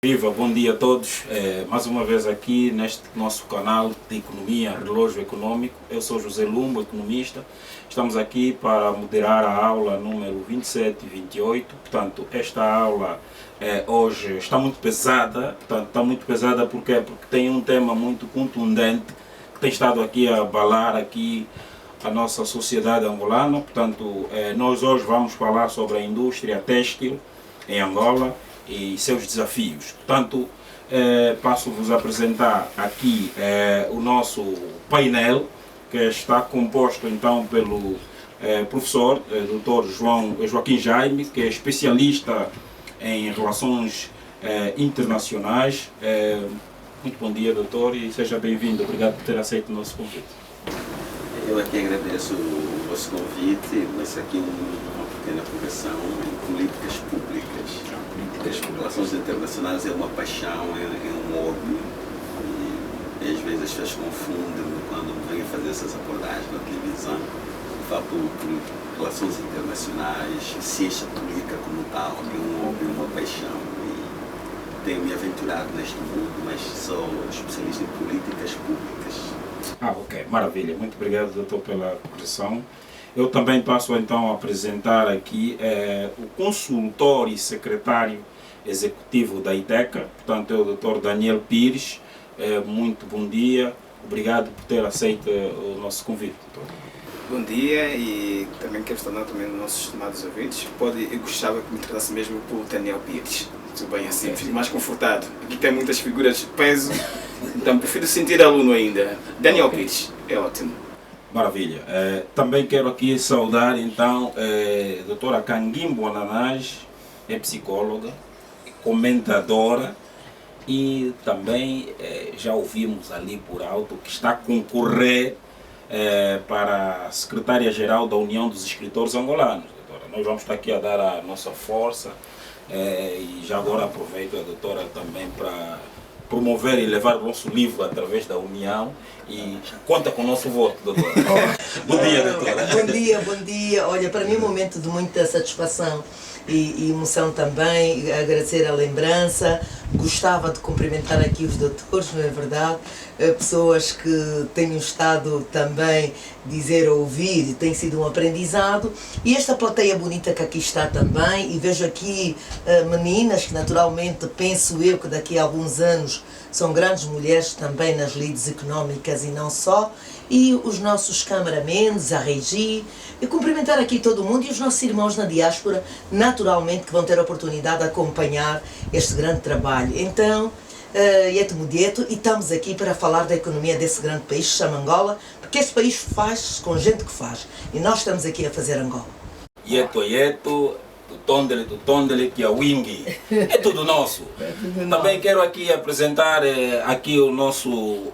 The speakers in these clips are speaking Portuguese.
Viva, bom dia a todos. Mais uma vez aqui neste nosso canal de Economia, Relógio Econômico. Eu sou José Lumbo, economista. Estamos aqui para moderar a aula número 27 e 28. Portanto, esta aula hoje está muito pesada. Portanto, está muito pesada porque tem um tema muito contundente que tem estado aqui a abalar aqui a nossa sociedade angolana. Portanto, nós hoje vamos falar sobre a indústria têxtil em Angola e seus desafios. Portanto, passo-vos a apresentar aqui o nosso painel, que está composto então pelo professor Dr. Joaquim Jaime, que é especialista em relações internacionais. Muito bom dia, doutor, e seja bem-vindo. Obrigado por ter aceito o nosso convite. Eu aqui agradeço o vosso convite, mas aqui uma pequena progressão em políticas públicas. As relações internacionais é uma paixão, é um hobby, e às vezes as pessoas confundem quando vêm fazer essas abordagens na televisão, falam por relações internacionais, ciência política como tal, é um hobby, uma paixão, e tenho me aventurado neste mundo, mas sou especialista em políticas públicas. Ok, maravilha, muito obrigado, doutor, pela correção. Eu também passo então a apresentar aqui o consultor e secretário executivo da ITECA, portanto é o Dr. Daniel Pires. Muito bom dia, obrigado por ter aceito o nosso convite, doutor. Bom dia, e também quero saudar também os nossos estimados ouvintes. Eu gostava que me tratasse mesmo por Daniel Pires, tudo bem assim, fico mais confortado. Aqui tem muitas figuras de peso, então prefiro sentir aluno ainda. Daniel Pires, é ótimo. Maravilha. Também quero aqui saudar então a doutora Canguimbo Ananás, é psicóloga, comentadora, e também já ouvimos ali por alto que está a concorrer para a secretária-geral da União dos Escritores Angolanos. Doutora, nós vamos estar aqui a dar a nossa força e já agora aproveito a doutora também para promover e levar o nosso livro através da União, e conta com o nosso voto, doutora. Bom dia, doutora. Bom dia. Olha, para mim é um momento de muita satisfação e emoção também, agradecer a lembrança. Gostava de cumprimentar aqui os doutores, não é verdade? Pessoas que tenham estado também dizer ou ouvir, e tem sido um aprendizado. E esta plateia bonita que aqui está também, e vejo aqui meninas que naturalmente penso eu que daqui a alguns anos são grandes mulheres também nas lides económicas e não só, e os nossos cameramans, a Regi, e cumprimentar aqui todo mundo e os nossos irmãos na diáspora, naturalmente que vão ter a oportunidade de acompanhar este grande trabalho. Então, Yeto Mudieto, e estamos aqui para falar da economia desse grande país que se chama Angola, porque esse país faz com gente que faz, e nós estamos aqui a fazer Angola. Yeto, do Tondele, que é o Wing, é tudo nosso. Também quero aqui apresentar aqui o nosso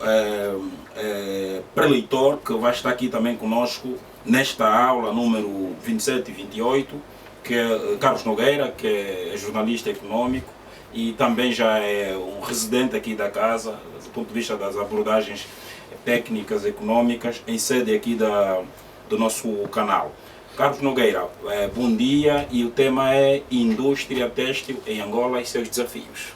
preleitor, que vai estar aqui também conosco nesta aula número 27 e 28, que é Carlos Nogueira, que é jornalista econômico e também já é um residente aqui da casa, do ponto de vista das abordagens técnicas econômicas, em sede aqui do nosso canal. Carlos Nogueira, bom dia, e o tema é indústria têxtil em Angola e seus desafios.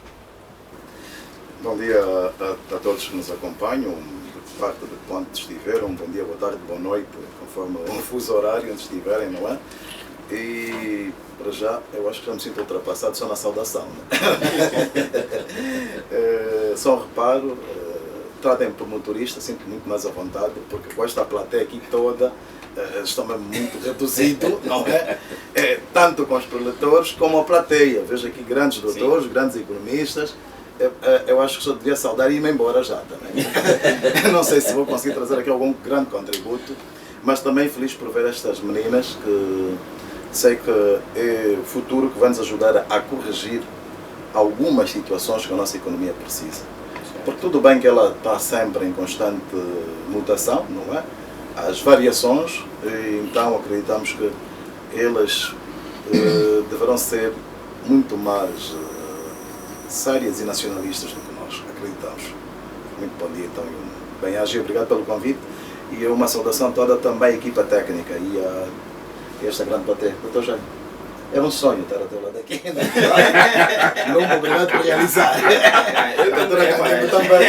Bom dia a todos que nos acompanham, de parte de quando estiveram, bom dia, boa tarde, boa noite, conforme o fuso horário onde estiverem, não é? E para já, eu acho que já me sinto ultrapassado só na saudação, né? Só um reparo, tratem por motorista, sinto muito mais à vontade, porque com esta plateia aqui toda, estão mesmo muito reduzido, não é? Tanto com os preletores como a plateia. Vejo aqui grandes doutores, grandes economistas. Eu acho que só devia saudar e ir-me embora já também. Não sei se vou conseguir trazer aqui algum grande contributo, mas também feliz por ver estas meninas, que sei que é o futuro que vai nos ajudar a corrigir algumas situações que a nossa economia precisa. Porque tudo bem que ela está sempre em constante mutação, não é? As variações, e então acreditamos que elas deverão ser muito mais sérias e nacionalistas do que nós acreditamos. Muito bom dia, então, bem-aja, obrigado pelo convite, e uma saudação toda também à equipa técnica e a esta grande plateia. Doutor Jaime. É um sonho estar ao teu lado aqui. Lumbo, obrigado por realizar. Eu também.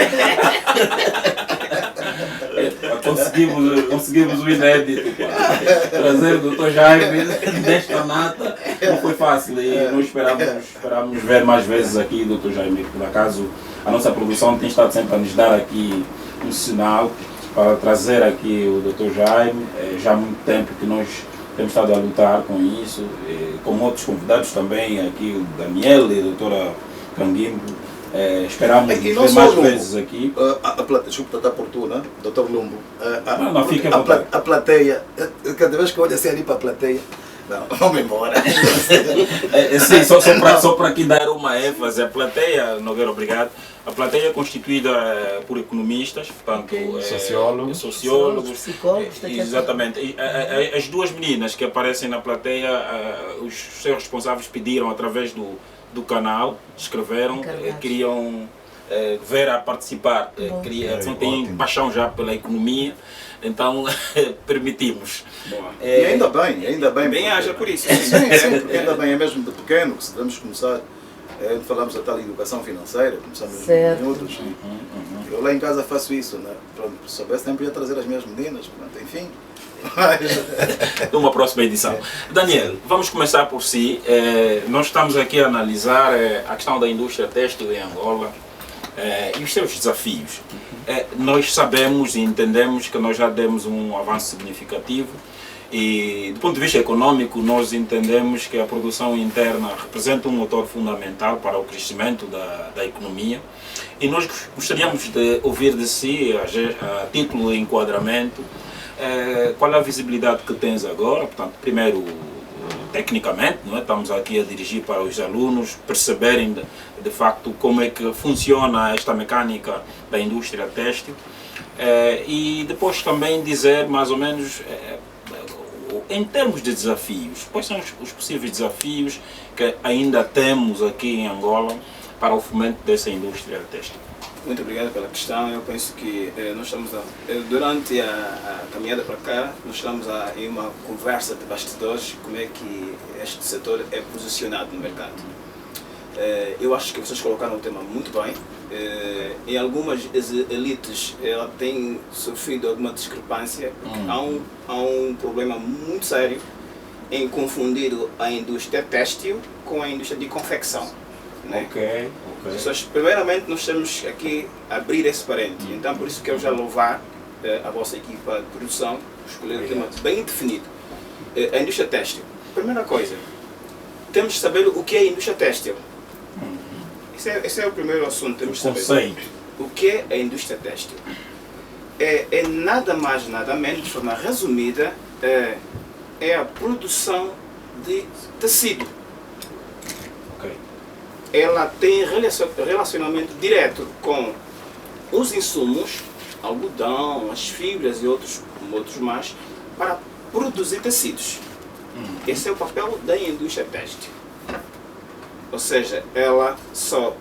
Conseguimos o inédito, pá. Trazer o Dr. Jaime desta nata não foi fácil e nós esperávamos ver mais vezes aqui o Dr. Jaime. Por acaso a nossa produção tem estado sempre a nos dar aqui um sinal para trazer aqui o Dr. Jaime. Já há muito tempo que nós temos estado a lutar com isso, com outros convidados também, aqui o Daniel e a doutora Canguimbo. Esperamos ver mais vezes aqui. Desculpa, está por tu, né? Dr. Lumbo. Não, fique à vontade. A plateia, cada vez que eu olho assim ali para a plateia, não, vamos embora. Sim, só para aqui dar uma ênfase, a plateia, Nogueira, obrigado. A plateia é constituída por economistas, portanto, sociólogos, psicólogos. Exatamente. As duas meninas que aparecem na plateia, os seus responsáveis pediram através do canal, escreveram, queriam ver a participar, têm paixão já pela economia, então permitimos. E ainda bem. Bem haja por isso. Sim, porque ainda bem, é mesmo de pequeno que se devemos começar. Falamos da tal educação financeira, começamos em minutos. Eu lá em casa faço isso, né? Pronto, se soubesse tempo ia trazer as minhas meninas, pronto, enfim. Numa próxima edição. Daniel, vamos começar por si. Nós estamos aqui a analisar a questão da indústria têxtil em Angola e os seus desafios. Nós sabemos e entendemos que nós já demos um avanço significativo e, do ponto de vista econômico, nós entendemos que a produção interna representa um motor fundamental para o crescimento da economia e nós gostaríamos de ouvir de si, a título de enquadramento, qual é a visibilidade que tens agora. Portanto, primeiro, tecnicamente, não é? Estamos aqui a dirigir para os alunos perceberem de facto como é que funciona esta mecânica da indústria têxtil e depois também dizer mais ou menos em termos de desafios, quais são os possíveis desafios que ainda temos aqui em Angola para o fomento dessa indústria têxtil. Muito obrigado pela questão. Eu penso que nós estamos durante a caminhada para cá, nós estamos em uma conversa de bastidores como é que este setor é posicionado no mercado. Eu acho que vocês colocaram o tema muito bem. Em algumas elites ela tem sofrido alguma discrepância. Há um problema muito sério em confundir a indústria têxtil com a indústria de confecção. Né? Ok. Primeiramente nós temos aqui abrir esse parente, então por isso que eu já louvar a vossa equipa de produção, escolher um tema bem definido. A indústria têxtil. Primeira coisa, temos de saber o que é a indústria têxtil. Esse é o primeiro assunto, temos de saber o que é a indústria têxtil. É nada mais, nada menos, de forma resumida, é a produção de tecido. Ela tem relacionamento direto com os insumos, algodão, as fibras e outros mais, para produzir tecidos. Esse é o papel da indústria têxtil. Ou seja, ela só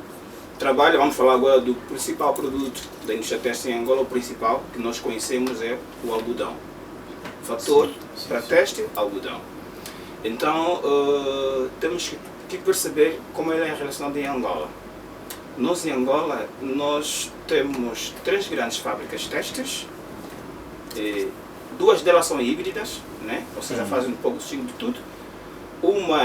trabalha, vamos falar agora do principal produto da indústria têxtil em Angola, o principal que nós conhecemos é o algodão. Fator para têxtil, algodão. Então, temos que perceber como ele é relacionado em Angola. Nós em Angola, nós temos 3 grandes fábricas têxteis, duas delas são híbridas, né? Ou seja, fazem um pouco de tudo. Uma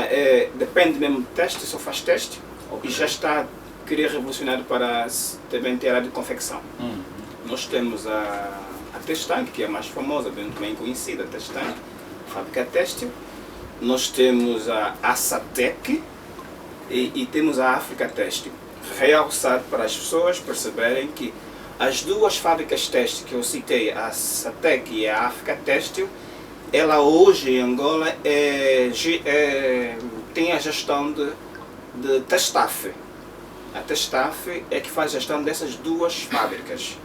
depende mesmo de têxtil, só faz têxtil, e já está a querer revolucionar para também ter a área de confecção. Nós temos a Textank, que é a mais famosa, bem conhecida, a Textank, fábrica têxtil. Nós temos a Assatec e temos a África Têxtil. Realçar para as pessoas perceberem que as duas fábricas têxtil que eu citei, a Assatec e a África Têxtil, ela hoje em Angola tem a gestão de Testaf. A Testaf é que faz a gestão dessas duas fábricas.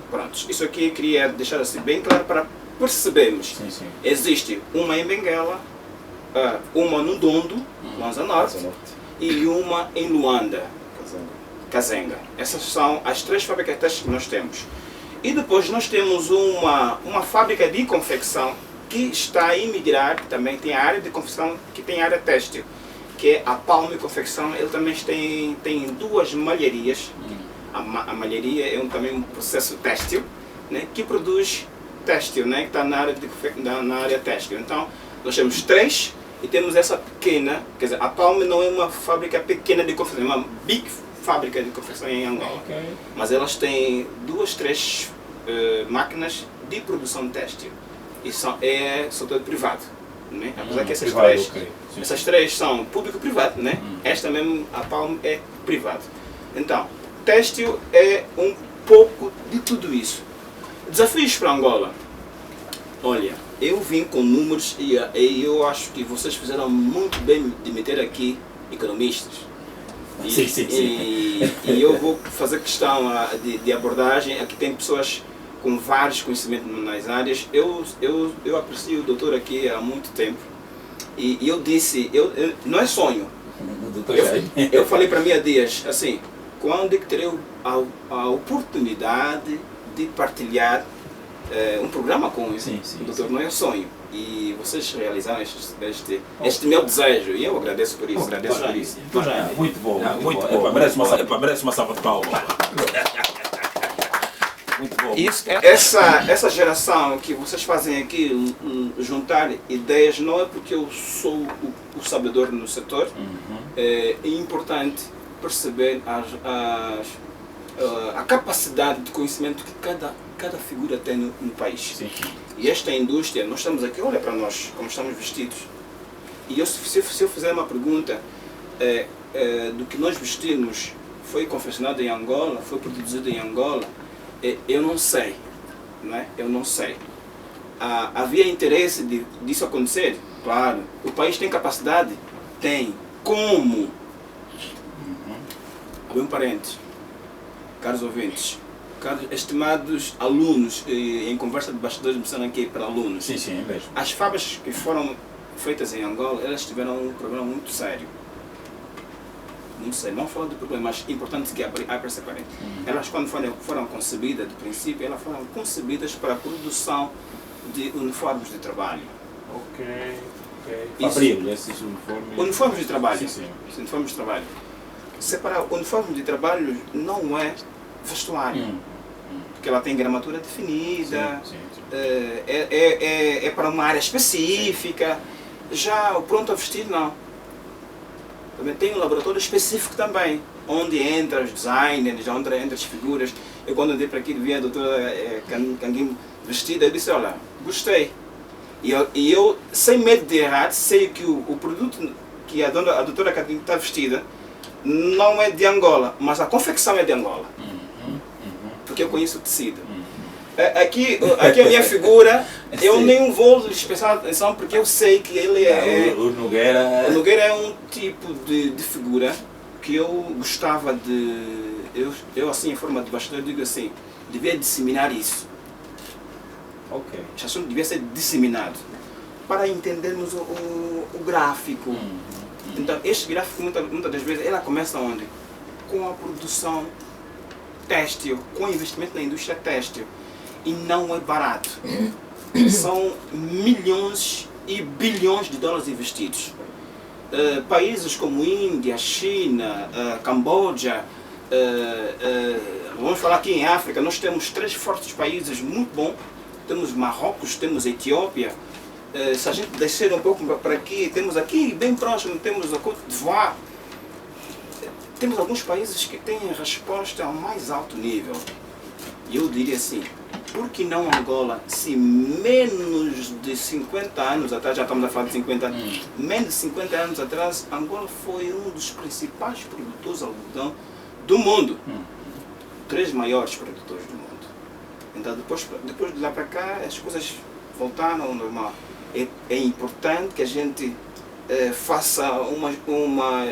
Pronto, isso aqui eu queria deixar assim bem claro para percebemos. Sim. Existe uma em Benguela, uma no Dondo, Luanza Norte, e uma em Luanda, Kazenga. Essas são as 3 fábricas têxteis que nós temos. E depois nós temos uma fábrica de confecção que está a emigrar, também tem a área de confecção, que tem a área têxtil, que é a Palme Confecção. Ele também tem 2 malharias. A malharia é também um processo têxtil, né, que produz têxtil, né, que está na área têxtil. Então, nós temos 3 e temos essa pequena, quer dizer, a Palme não é uma fábrica pequena de confecção, é uma big fábrica de confecção em Angola. Mas elas têm 2, 3 máquinas de produção têxtil e é setor privado, né? Apesar que essas três são público-privado, né? Esta mesmo, a Palme, é privado. Então, têxtil é um pouco de tudo isso. Desafios para Angola. Olha, eu vim com números e eu acho que vocês fizeram muito bem de meter aqui economistas. E eu vou fazer questão de abordagem. Aqui tem pessoas com vários conhecimentos nas áreas. Eu aprecio o doutor aqui há muito tempo. E eu disse, não é sonho. Eu falei para mim há dias, assim, quando é que terei a oportunidade de partilhar um programa com o doutor? Não é sonho. E vocês realizaram este meu desejo e eu agradeço por isso. Muito bom, muito bom. Merece uma salva de palmas. Muito bom. Essa geração que vocês fazem aqui, juntar ideias, não é porque eu sou o sabedor no setor. É importante perceber a capacidade de conhecimento que cada figura tem no país. Sim. E esta indústria, nós estamos aqui, olha para nós, como estamos vestidos. E se eu fizer uma pergunta do que nós vestimos, foi confeccionado em Angola, foi produzido em Angola, eu não sei. Né? Eu não sei. Havia interesse disso acontecer? Claro. O país tem capacidade? Tem. Como? Abrir um parênteses. Caros ouvintes, caros estimados alunos, em conversa de bastidores me disseram aqui para alunos. Sim, é mesmo. As fábricas que foram feitas em Angola, elas tiveram um problema muito sério. Muito sério. Não falando de problema, mas importante que abra essa parêntese. Elas, quando foram concebidas, de princípio, elas foram concebidas para a produção de uniformes de trabalho. Ok. Fabril, esses uniformes. Uniformes de trabalho. Sim. Uniformes de trabalho. Separar uniforme de trabalho não é vestuário, porque ela tem gramatura definida, Sim. é para uma área específica. Já o pronto a vestir não. Também tem um laboratório específico também, onde entra os designers, onde entra as figuras. Eu quando andei para aqui vi a doutora Canguim vestida, eu disse, olha, gostei. E eu, sem medo de errar, sei que o produto que a doutora Canguim está vestida não é de Angola, mas a confecção é de Angola. Porque eu conheço o tecido. Aqui a minha figura, eu nem vou dispensar atenção porque eu sei que ele é... O Nogueira é um tipo de figura que eu gostava de... Eu assim, em forma de bastidor, digo assim, devia disseminar isso. Ok. Esse assunto devia ser disseminado para entendermos o gráfico. Então, este gráfico, muitas das vezes, ela começa onde? Com a produção têxtil, com o investimento na indústria têxtil. E não é barato. São milhões e bilhões de dólares investidos. Países como Índia, China, Camboja, vamos falar aqui em África, nós temos 3 fortes países muito bons. Temos Marrocos, temos Etiópia. Se a gente descer um pouco para aqui, temos aqui bem próximo, temos a Côte d'Ivoire. Temos alguns países que têm resposta ao mais alto nível. E eu diria assim, por que não Angola, se menos de 50 anos atrás, já estamos a falar de 50 anos, menos de 50 anos atrás, Angola foi um dos principais produtores de algodão do mundo. 3 maiores produtores do mundo. Então depois de lá para cá, as coisas voltaram ao normal. É importante que a gente faça uma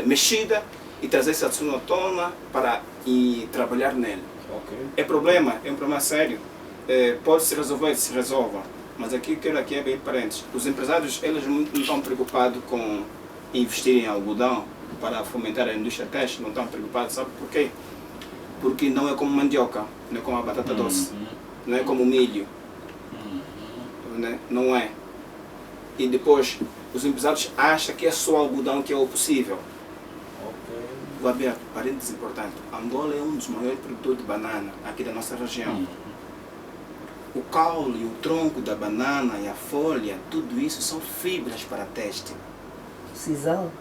mexida e trazer esse assunto à tona para trabalhar nele. É um problema sério. Pode se resolver, se resolva. Mas aqui quero aqui é bem parentes. Os empresários, eles não estão preocupados com investir em algodão para fomentar a indústria têxtil, não estão preocupados, sabe por quê? Porque não é como mandioca, não é como a batata doce, não é como milho. Né? Não é. e depois os empresários acham que é só algodão que é o possível. Vou abrir parênteses importante. Angola é um dos maiores produtores de banana aqui da nossa região. O caule, o tronco da banana e a folha, tudo isso são fibras para têxtil. Sisal.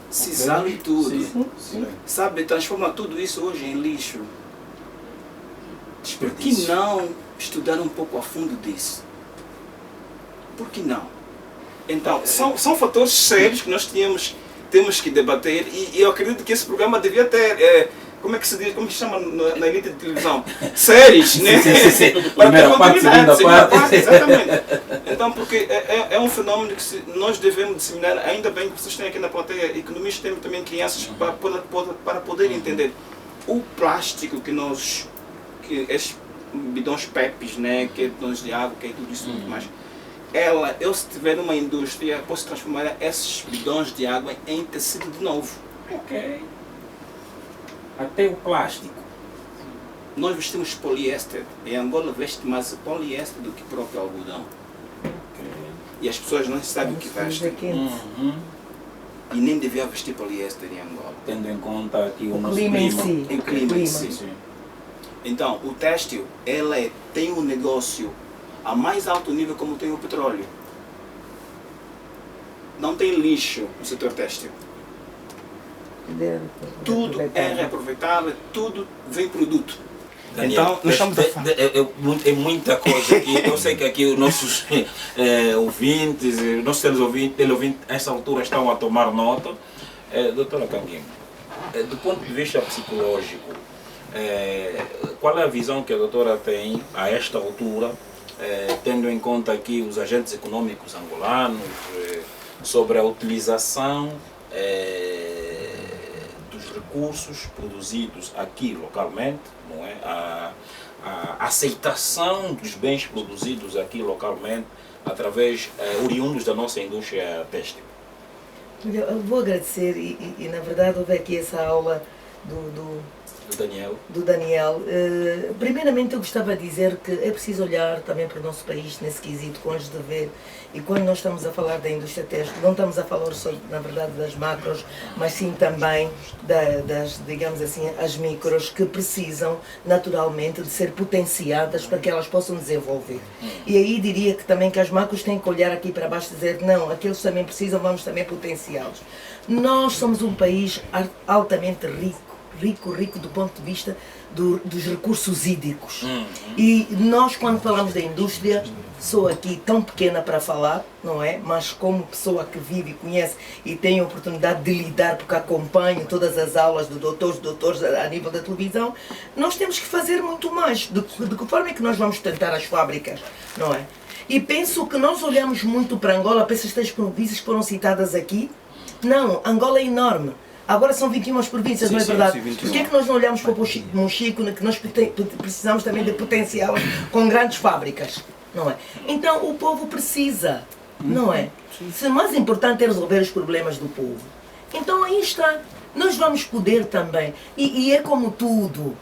Sisal e tudo. Sim. Sabe, transforma tudo isso hoje em lixo. Por que não estudar um pouco a fundo disso? Por que não? Então, são fatores sérios que nós temos que debater e eu acredito que esse programa devia ter, como é que se diz, como se chama na elite de televisão? Séries, né? Sim. Para ter Primeira parte, continuidade, segunda parte. exatamente. Então, porque é um fenômeno que nós devemos disseminar, ainda bem que vocês têm aqui na plateia economistas, têm também crianças para poder entender o plástico que esses bidões PEPs, né, que é bidões de água, que é tudo isso muito mais. Eu se tiver uma indústria, posso transformar esses bidões de água em tecido de novo. Ok. Até o plástico. Nós vestimos poliéster. Em Angola veste mais poliéster do que próprio algodão. Ok. E as pessoas não sabem o que vestem. E nem deviam vestir poliéster em Angola. Tendo em conta aqui o nosso clima em clima. si. Em clima em si. Sim. Então, o têxtil, tem um negócio a mais alto nível como tem o petróleo. Não tem lixo no setor têxtil. Tudo é reaproveitável, tudo vem produto. Daniel, Então, nós estamos a falar. É muita coisa aqui. Eu sei que aqui os nossos ouvintes, nossos teleouvintes, a essa altura estão a tomar nota. Doutora Canguinho, do ponto de vista psicológico, qual é a visão que a doutora tem a esta altura, tendo em conta aqui os agentes econômicos angolanos, sobre a utilização dos recursos produzidos aqui localmente, não é? A aceitação dos bens produzidos aqui localmente através oriundos da nossa indústria têxtil? Eu vou agradecer e na verdade houve aqui essa aula do Daniel. Primeiramente eu gostava de dizer que é preciso olhar também para o nosso país nesse quesito com olhos de ver, e quando nós estamos a falar da indústria têxtil, não estamos a falar só na verdade das macros, mas sim também das, digamos assim, as micros, que precisam naturalmente de ser potenciadas para que elas possam desenvolver. E aí diria que também que as macros têm que olhar aqui para baixo e dizer, não, aqueles também precisam, vamos também potenciá-los. Nós somos um país altamente rico do ponto de vista dos recursos hídricos. E nós, quando falamos da indústria, sou aqui tão pequena para falar, não é? Mas como pessoa que vive e conhece e tem a oportunidade de lidar, porque acompanho todas as aulas de doutores a nível da televisão, nós temos que fazer muito mais. De que forma é que nós vamos tentar as fábricas, não é? E penso que nós olhamos muito para Angola, para essas 3 províncias que foram citadas aqui. Não, Angola é enorme. Agora são 21 as províncias, não é verdade? Por que é que nós não olhamos para o Mochico, que nós precisamos também de potencial com grandes fábricas, não é? Então o povo precisa, não é? Se o mais importante é resolver os problemas do povo, então aí está. Nós vamos poder também, e é como tudo,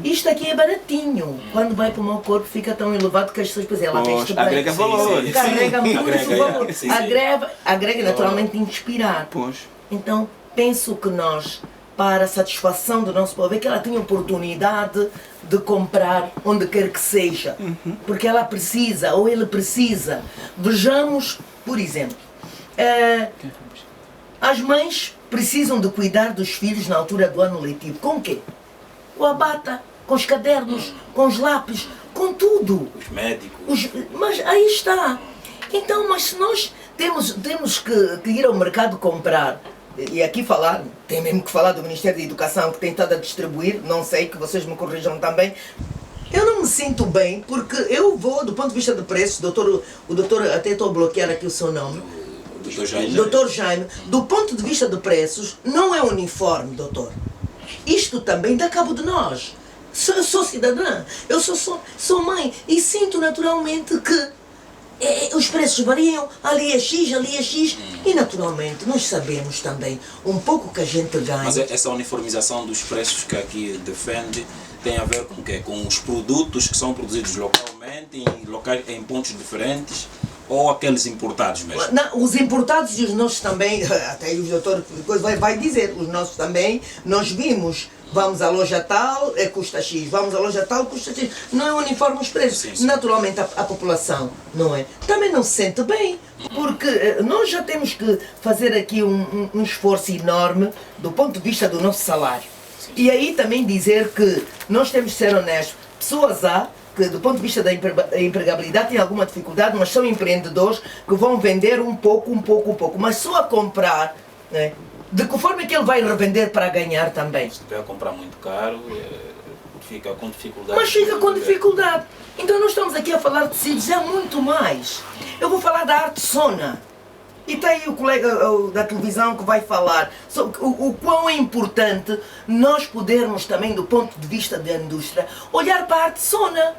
isto aqui é baratinho, quando vai para o meu corpo fica tão elevado que as pessoas pensam, ela veste bem. Agrega valor. Carrega muito esse valor, agrega naturalmente inspirar. Pois. Então, penso que nós, para a satisfação do nosso povo, é que ela tenha oportunidade de comprar onde quer que seja. Porque ela precisa, ou ele precisa. Vejamos, por exemplo, as mães precisam de cuidar dos filhos na altura do ano letivo. Com o quê? Com a bata, com os cadernos, com os lápis, com tudo. Os médicos. Mas aí está. Então, mas se nós temos que ir ao mercado comprar, e aqui falar, tem mesmo que falar do Ministério da Educação que tem estado a distribuir, não sei, que vocês me corrijam também. Eu não me sinto bem, porque eu vou, do ponto de vista de preços, o doutor, até estou a bloquear aqui o seu nome, Doutor Jaime, do ponto de vista de preços, não é uniforme, doutor. Isto também dá cabo de nós. Eu sou cidadã, eu sou mãe, e sinto naturalmente que os preços variam, ali é X, e naturalmente nós sabemos também um pouco que a gente ganha. Mas essa uniformização dos preços que aqui defende tem a ver com o quê? Com os produtos que são produzidos localmente, em pontos diferentes, ou aqueles importados mesmo? Não, os importados e os nossos também, até o doutor vai dizer, os nossos também, nós vimos. Vamos à loja tal, custa X. Vamos à loja tal, custa X. Não é uniforme os preços. Sim, sim. Naturalmente a população, não é? Também não se sente bem, porque nós já temos que fazer aqui um esforço enorme do ponto de vista do nosso salário. E aí também dizer que nós temos de ser honestos. Pessoas há que do ponto de vista da empregabilidade têm alguma dificuldade, mas são empreendedores que vão vender um pouco, mas só a comprar, né? De que forma é que ele vai revender para ganhar também? Se tiver a comprar muito caro, fica com dificuldade. Mas fica com dificuldade. Então nós estamos aqui a falar de tecidos, é muito mais. Eu vou falar da arte sona. E está aí o colega da televisão que vai falar sobre o quão é importante nós podermos também, do ponto de vista da indústria, olhar para a arte sona.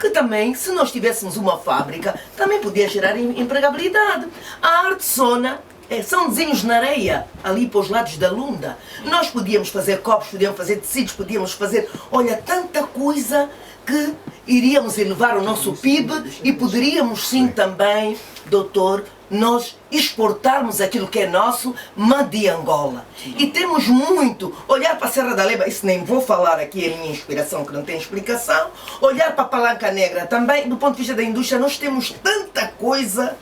Que também, se nós tivéssemos uma fábrica, também podia gerar empregabilidade. A arte sona são desenhos na areia, ali para os lados da Lunda. Nós podíamos fazer copos, podíamos fazer tecidos, podíamos fazer, olha, tanta coisa que iríamos elevar o nosso PIB e poderíamos sim também, doutor, nós exportarmos aquilo que é nosso, mas de Angola. E temos muito, olhar para a Serra da Leba, isso nem vou falar aqui, é a minha inspiração que não tem explicação, olhar para a Palanca Negra também, do ponto de vista da indústria, nós temos tanta coisa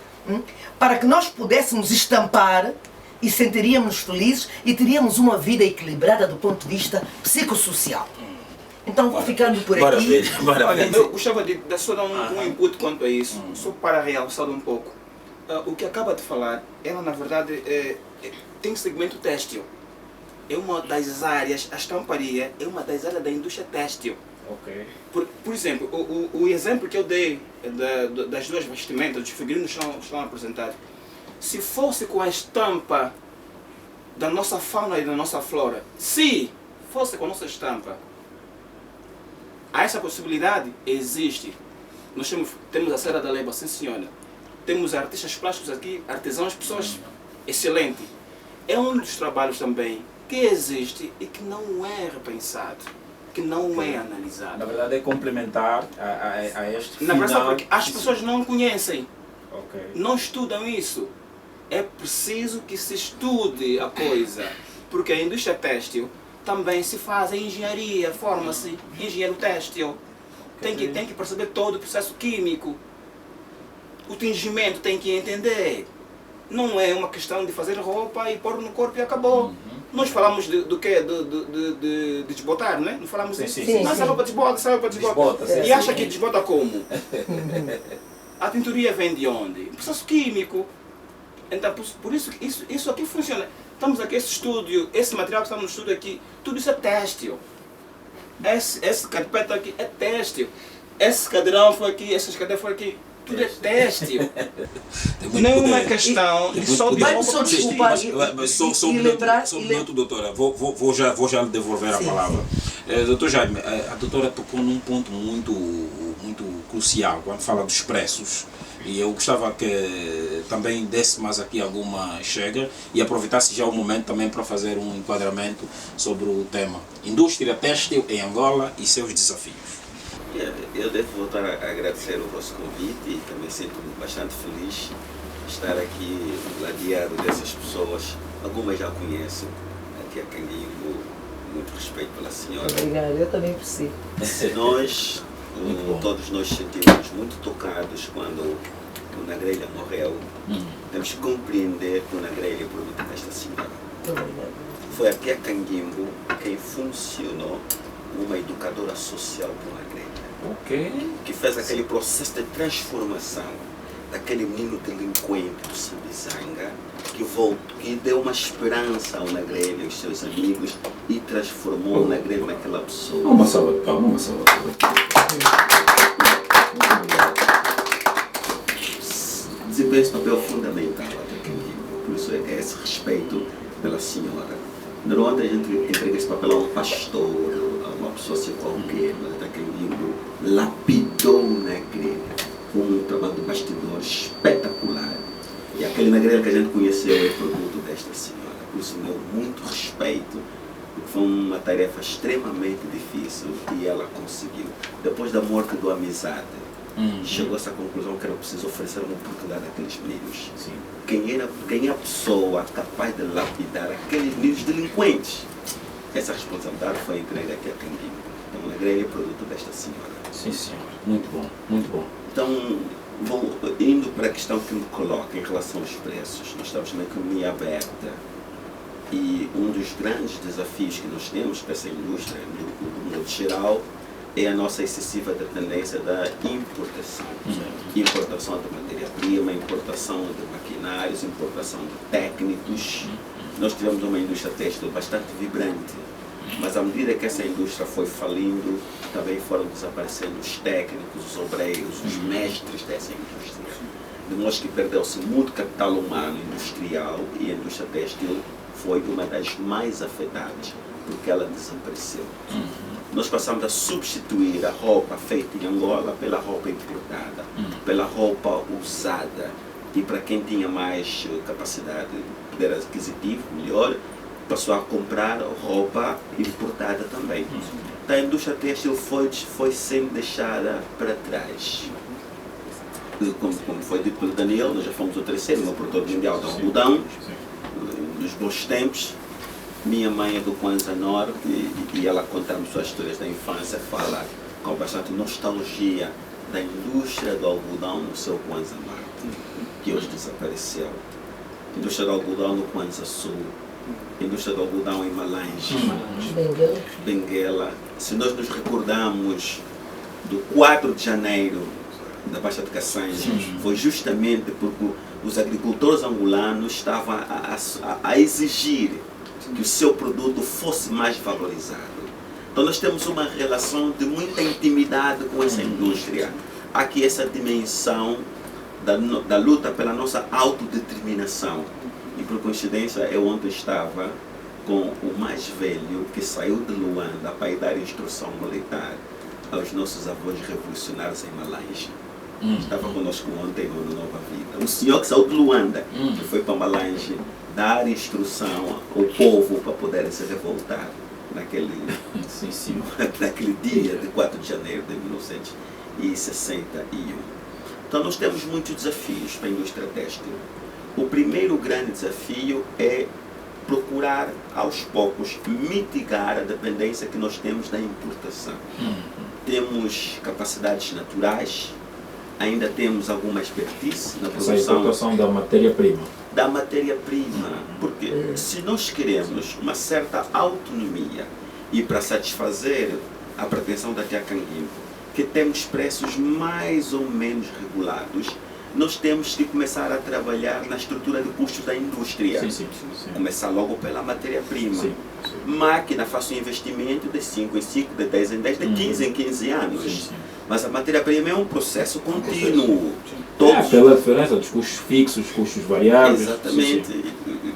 para que nós pudéssemos estampar e sentiríamos felizes e teríamos uma vida equilibrada do ponto de vista psicossocial. Então vou ficando por aqui. Olha, eu gostava de só dar um input quanto a isso, só para realçar um pouco. O que acaba de falar, ela na verdade tem segmento têxtil. É uma das áreas, a estamparia é uma das áreas da indústria têxtil. Okay. Por exemplo, o exemplo que eu dei das duas vestimentas, dos figurinos estão apresentados, se fosse com a estampa da nossa fauna e da nossa flora, se fosse com a nossa estampa, essa possibilidade existe. Nós temos a Serra da Leba, sim senhora. Temos artistas plásticos aqui, artesãos, pessoas excelentes. É um dos trabalhos também que existe e que não é repensado, que não é analisado. Na verdade é complementar a este Na final. verdade, porque as pessoas não conhecem, Okay. não estudam isso. É preciso que se estude a coisa, porque a indústria têxtil também se faz a engenharia, forma-se engenheiro têxtil. Tem que perceber todo o processo químico. O tingimento tem que entender. Não é uma questão de fazer roupa e pôr no corpo e acabou. Nós falamos do quê? De desbotar, não é? Não falamos disso? Sim. Mas essa roupa desbota, essa roupa desbota. E acha que desbota como? A tinturia vem de onde? Processo químico. Então, por isso que isso aqui funciona. Estamos aqui, esse estúdio, esse material que estamos no estúdio aqui, tudo isso é têxtil. Esse carpete aqui é têxtil. Esse cadeirão foi aqui, essas cadeiras foram aqui. Tudo é têxtil. Não é uma questão de só de roupa para vestir. Só um minuto, doutora. Vou já lhe devolver a palavra. Doutor Jaime, a doutora tocou num ponto muito crucial quando fala dos preços. E eu gostava que também desse mais aqui alguma chega e aproveitasse já o momento também para fazer um enquadramento sobre o tema indústria têxtil em Angola e seus desafios. Eu devo voltar a agradecer o vosso convite e também sinto-me bastante feliz de estar aqui ladeado dessas pessoas. Algumas já conheço, aqui a Canguingo, muito respeito pela senhora. Obrigada, eu também preciso. Todos nós sentimos muito tocados quando o Nagrelha morreu. Temos que compreender que o Nagrelha é produto desta senhora. Foi aqui a Canguingo quem funcionou uma educadora social do Nagrelha. Que fez aquele processo de transformação daquele menino delinquente do Sambizanga, que deu uma esperança ao Nagrelha e aos seus amigos e transformou o Nagrelha naquela pessoa. Uma salva de palmas, Desempenha esse papel fundamental até Canguingo, por isso é esse respeito pela senhora. Normalmente a gente entrega esse papel a um pastor, a uma pessoa assim qualquer, mas até Canguingo lapidou o Nagrelha com um trabalho de bastidor espetacular. E aquele Nagrelha que a gente conheceu é produto desta senhora. Por isso, meu muito respeito, porque foi uma tarefa extremamente difícil e ela conseguiu. Depois da morte do Amizade, chegou a essa conclusão que era preciso oferecer uma oportunidade àqueles meninos. Sim. Quem é a pessoa capaz de lapidar aqueles meninos delinquentes? Essa responsabilidade foi entregue aqui a Canguinho. Então, a Grelha é produto desta senhora. Sim, senhor. Muito bom, muito bom. Então, indo para a questão que me coloca em relação aos preços, nós estamos numa economia aberta e um dos grandes desafios que nós temos para essa indústria, do modo geral, é a nossa excessiva dependência da importação. Importação de matéria-prima, importação de maquinários, importação de técnicos. Nós tivemos uma indústria têxtil bastante vibrante, mas à medida que essa indústria foi falindo, também foram desaparecendo os técnicos, os obreiros, os mestres dessa indústria. De modo que perdeu-se muito capital humano industrial e a indústria têxtil foi uma das mais afetadas, porque ela desapareceu. Nós passamos a substituir a roupa feita em Angola pela roupa importada, pela roupa usada. E para quem tinha mais capacidade, poder aquisitivo melhor, passou a comprar roupa importada também. Então a indústria têxtil foi sendo deixada para trás. Como foi dito pelo Daniel, nós já fomos o terceiro no produtor mundial de algodão, nos bons tempos. Minha mãe é do Kwanza Norte e ela conta-me suas histórias da infância, fala com bastante nostalgia da indústria do algodão no seu Kwanza Norte, que hoje desapareceu. Indústria do algodão no Kwanza Sul, indústria do algodão em Malange, Benguela. Se nós nos recordamos do 4 de janeiro da Baixa de Cassange, foi justamente porque os agricultores angolanos estavam a exigir que o seu produto fosse mais valorizado. Então nós temos uma relação de muita intimidade com essa indústria. Há aqui essa dimensão da luta pela nossa autodeterminação. E por coincidência, eu ontem estava com o mais velho que saiu de Luanda para ir dar instrução militar aos nossos avós revolucionários em Malange. Estava conosco ontem no Nova Vida. Um senhor que saiu de Luanda, que foi para Malange dar instrução ao povo para poderem se revoltar naquele dia de 4 de janeiro de 1961. Então nós temos muitos desafios para a indústria têxtil. O primeiro grande desafio é procurar aos poucos mitigar a dependência que nós temos da importação. Temos capacidades naturais, ainda temos alguma expertise na produção. Essa importação da matéria-prima. Da matéria-prima, porque se nós queremos uma certa autonomia e para satisfazer a pretensão da Tia Canguinho, que temos preços mais ou menos regulados, nós temos que começar a trabalhar na estrutura de custos da indústria. Sim. Começar logo pela matéria-prima. Máquina faz um investimento de 5 em 5, de 10 em 10, de 15 em 15 anos. Mas a matéria-prima é um processo contínuo. Pela diferença dos custos fixos, custos variáveis. Exatamente.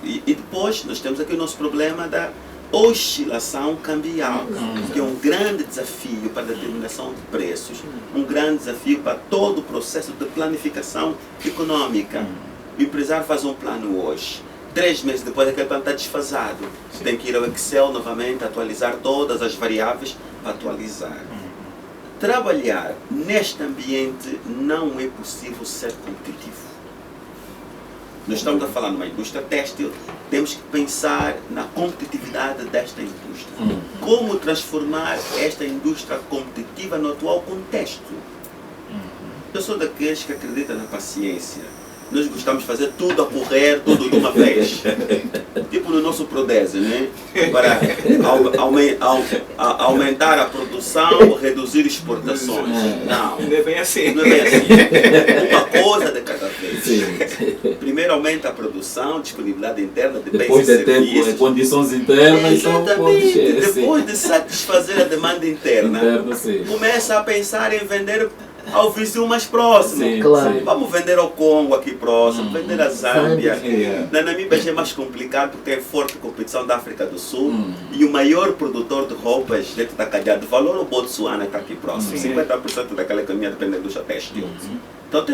E depois nós temos aqui o nosso problema da oscilação cambial, que é um grande desafio para a determinação de preços, um grande desafio para todo o processo de planificação econômica. O empresário faz um plano hoje, 3 meses depois aquele plano está desfasado. Tem que ir ao Excel novamente, atualizar todas as variáveis para atualizar. Trabalhar neste ambiente não é possível ser competitivo. Nós estamos a falar numa indústria têxtil, temos que pensar na competitividade desta indústria. Como transformar esta indústria competitiva no atual contexto. Eu sou daqueles que acreditam na paciência. Nós gostamos de fazer tudo a correr, tudo de uma vez. Tipo no nosso Prodese, né? Para aumentar a produção, reduzir exportações. Não é bem assim. Não é bem assim. Uma coisa de cada vez. Primeiro aumenta a produção, disponibilidade interna de bens e serviços. Ter condições internas. Exatamente. Depois de satisfazer a demanda interna, começa a pensar em vender ao vizinho mais próximo. Claro. Vamos vender ao Congo aqui próximo, vender a Zâmbia. Na Namíbia é mais complicado porque tem forte competição da África do Sul e o maior produtor de roupas dentro da cadeia de valor é o Botsuana, que está aqui próximo. 50% daquela economia depende da indústria têxtil. Então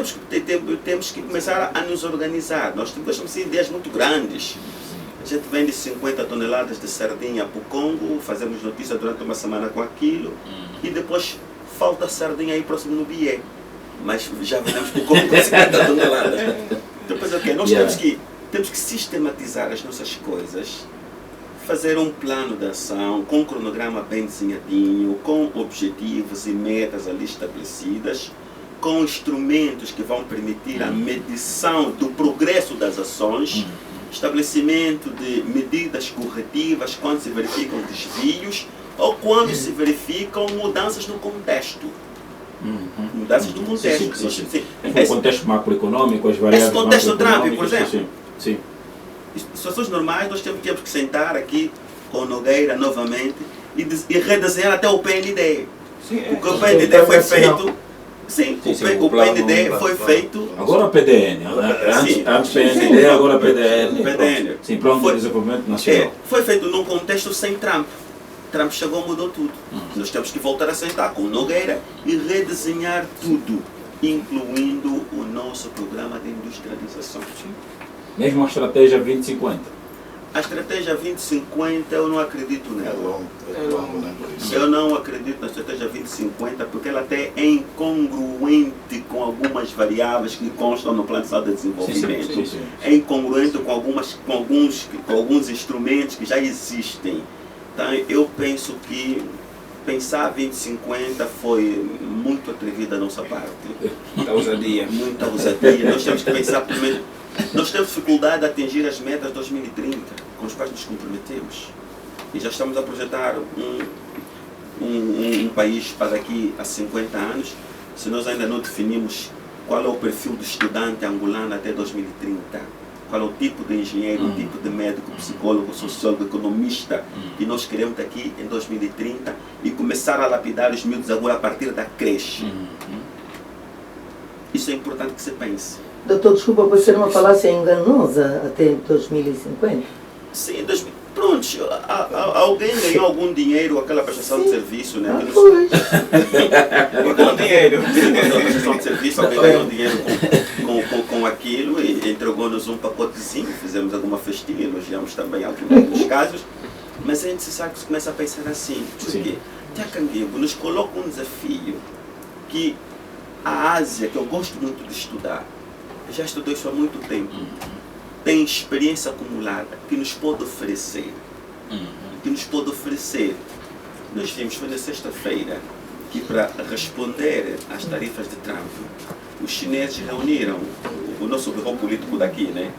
temos que começar a nos organizar. Nós temos ideias muito grandes. A gente vende 50 toneladas de sardinha para o Congo, fazemos notícia durante uma semana com aquilo e depois falta sardinha aí próximo no Bié. mas já vendemos por como 50 toneladas. Depois, ok, nós temos que sistematizar as nossas coisas, fazer um plano de ação com um cronograma bem desenhadinho, com objetivos e metas ali estabelecidas, com instrumentos que vão permitir a medição do progresso das ações, estabelecimento de medidas corretivas quando se verificam desvios ou quando se verificam mudanças no contexto. Mudanças no contexto. Sim. O contexto macroeconômico, as variáveis. Esse contexto Trump, por exemplo. Sim. Em situações normais, nós temos que sentar aqui com Nogueira novamente e redesenhar até o PND. Porque o PND foi feito. Sim, o PND foi feito. Agora PDN. Antes PND, agora PDN. Sim, Plano de Desenvolvimento Nacional. Foi feito num contexto sem Trump. Trump chegou e mudou tudo. Nós temos que voltar a sentar com Nogueira e redesenhar tudo, incluindo o nosso programa de industrialização. Mesmo a estratégia 2050. A estratégia 2050 eu não acredito nela. É longo, né? Eu não acredito na estratégia 2050 porque ela até é incongruente com algumas variáveis que constam no Plano de Desenvolvimento. Sim. É incongruente com alguns instrumentos que já existem. Então eu penso que pensar 2050 foi muito atrevida da nossa parte. Muita ousadia. Muita ousadia. Nós temos que pensar primeiro. Nós temos dificuldade de atingir as metas de 2030, com as quais nos comprometemos. E já estamos a projetar um país para daqui a 50 anos, se nós ainda não definimos qual é o perfil do estudante angolano até 2030, qual é o tipo de engenheiro, o tipo de médico, psicólogo, sociólogo, economista que nós queremos daqui em 2030 e começar a lapidar os miúdos agora a partir da creche. Isso é importante que se pense. Doutor, desculpa, pode ser uma falácia enganosa até 2050? Sim, pronto, alguém ganhou algum dinheiro com aquela prestação de serviço, né? Pois. Algum dinheiro. Aquela prestação de serviço, alguém ganhou dinheiro com aquilo e entregou-nos um pacotezinho, fizemos alguma festinha, elogiamos também alguns casos, mas a gente sabe que se começa a pensar assim, porque Tiacanguebo nos coloca um desafio que a Ásia, que eu gosto muito de estudar, já estudou isso há muito tempo, tem experiência acumulada que nos pode oferecer. Nós vimos, foi na sexta-feira, que para responder às tarifas de Trump, os chineses reuniram o nosso bureau político daqui, né?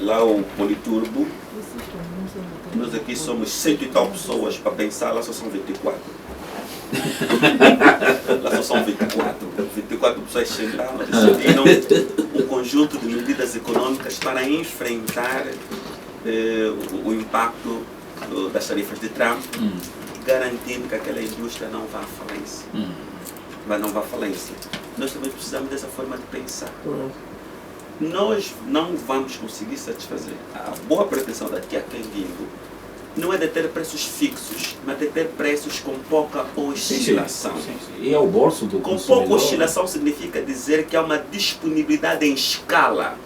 Lá o Politurbo, nós aqui somos 100 e tal pessoas para pensar, lá só são 24. Lá só são 24 pessoas sentaram e decidiram um conjunto de medidas econômicas para enfrentar o impacto das tarifas de Trump, garantindo que aquela indústria não vá à falência. Nós também precisamos dessa forma de pensar. Nós não vamos conseguir satisfazer a boa pretensão da Tiacanguebo não é de ter preços fixos, mas de ter preços com pouca oscilação. Sim. E é o bolso do com consumidor. pouca oscilação significa dizer que há uma disponibilidade em escala.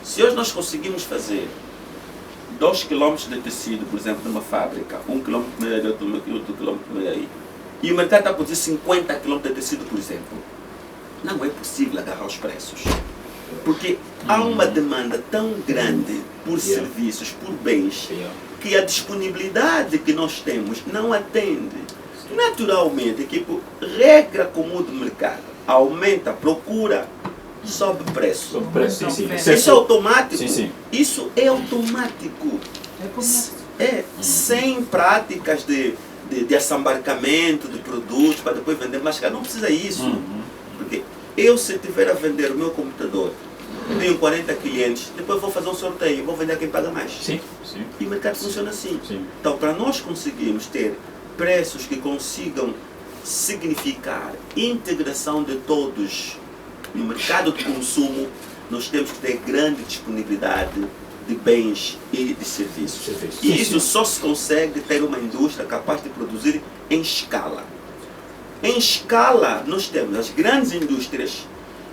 Se hoje nós conseguimos fazer 2 km de tecido, por exemplo, numa fábrica, 1 km e outro quilômetro e meio, e o mercado está a produzir 50 km de tecido, por exemplo, não é possível agarrar os preços. Porque há uma demanda tão grande por serviços, por bens, que a disponibilidade que nós temos não atende. Naturalmente, que por regra comum do mercado, aumenta a procura, sobe preço. Isso é automático. Isso é automático. Sem práticas de assambarcamento de produtos para depois vender mais caro. Não precisa isso. Porque eu, se tiver a vender o meu computador, tenho 40 clientes, depois vou fazer um sorteio, vou vender a quem paga mais. E o mercado funciona assim. Então, para nós conseguirmos ter preços que consigam significar integração de todos no mercado de consumo, nós temos que ter grande disponibilidade de bens e de serviços. E isso só se consegue ter uma indústria capaz de produzir em escala. Em escala, nós temos as grandes indústrias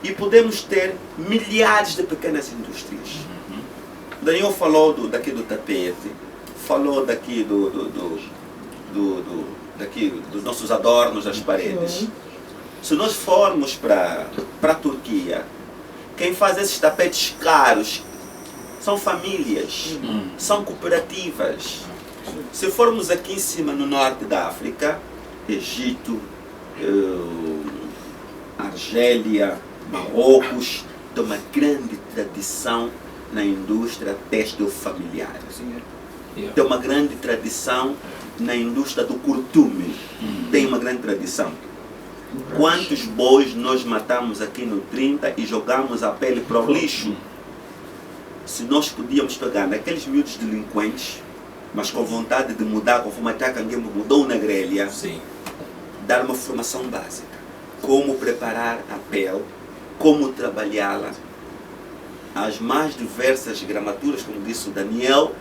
e podemos ter milhares de pequenas indústrias. Daniel falou daqui do tapete, falou daqui dos nossos adornos das paredes. Se nós formos para a Turquia, quem faz esses tapetes caros são famílias, são cooperativas. Se formos aqui em cima no norte da África, Egito, Argélia, Marrocos, tem uma grande tradição na indústria têxtil familiar. Tem uma grande tradição na indústria do curtume. Tem uma grande tradição. Quantos bois nós matamos aqui no 30 e jogamos a pele para o lixo? Se nós podíamos pegar naqueles miúdos delinquentes, mas com vontade de mudar, conforme a Tacanguembo mudou na grelha, dar uma formação básica. Como preparar a pele, como trabalhá-la, as mais diversas gramaturas, como disse o Daniel.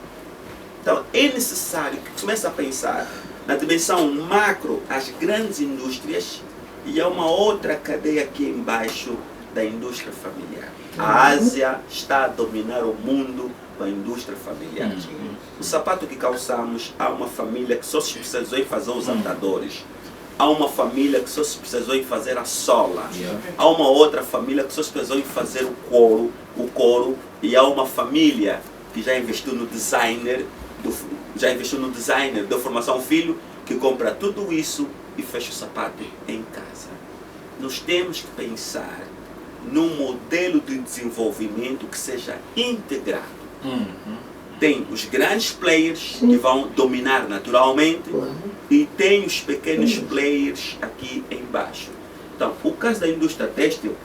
Então é necessário que comece a pensar na dimensão macro, as grandes indústrias, e há uma outra cadeia aqui embaixo da indústria familiar. A Ásia está a dominar o mundo com a indústria familiar. O sapato que calçamos, há uma família que só se especializou em fazer os andadores. Há uma família que só se especializou em fazer a sola. Há uma outra família que só se especializou em fazer o couro. E há uma família que já investiu no designer, da formação filho, que compra tudo isso e fecha o sapato em casa. Nós temos que pensar num modelo de desenvolvimento que seja integrado. Tem os grandes players que vão dominar naturalmente e tem os pequenos players aqui embaixo. Então, o caso da indústria têxtil,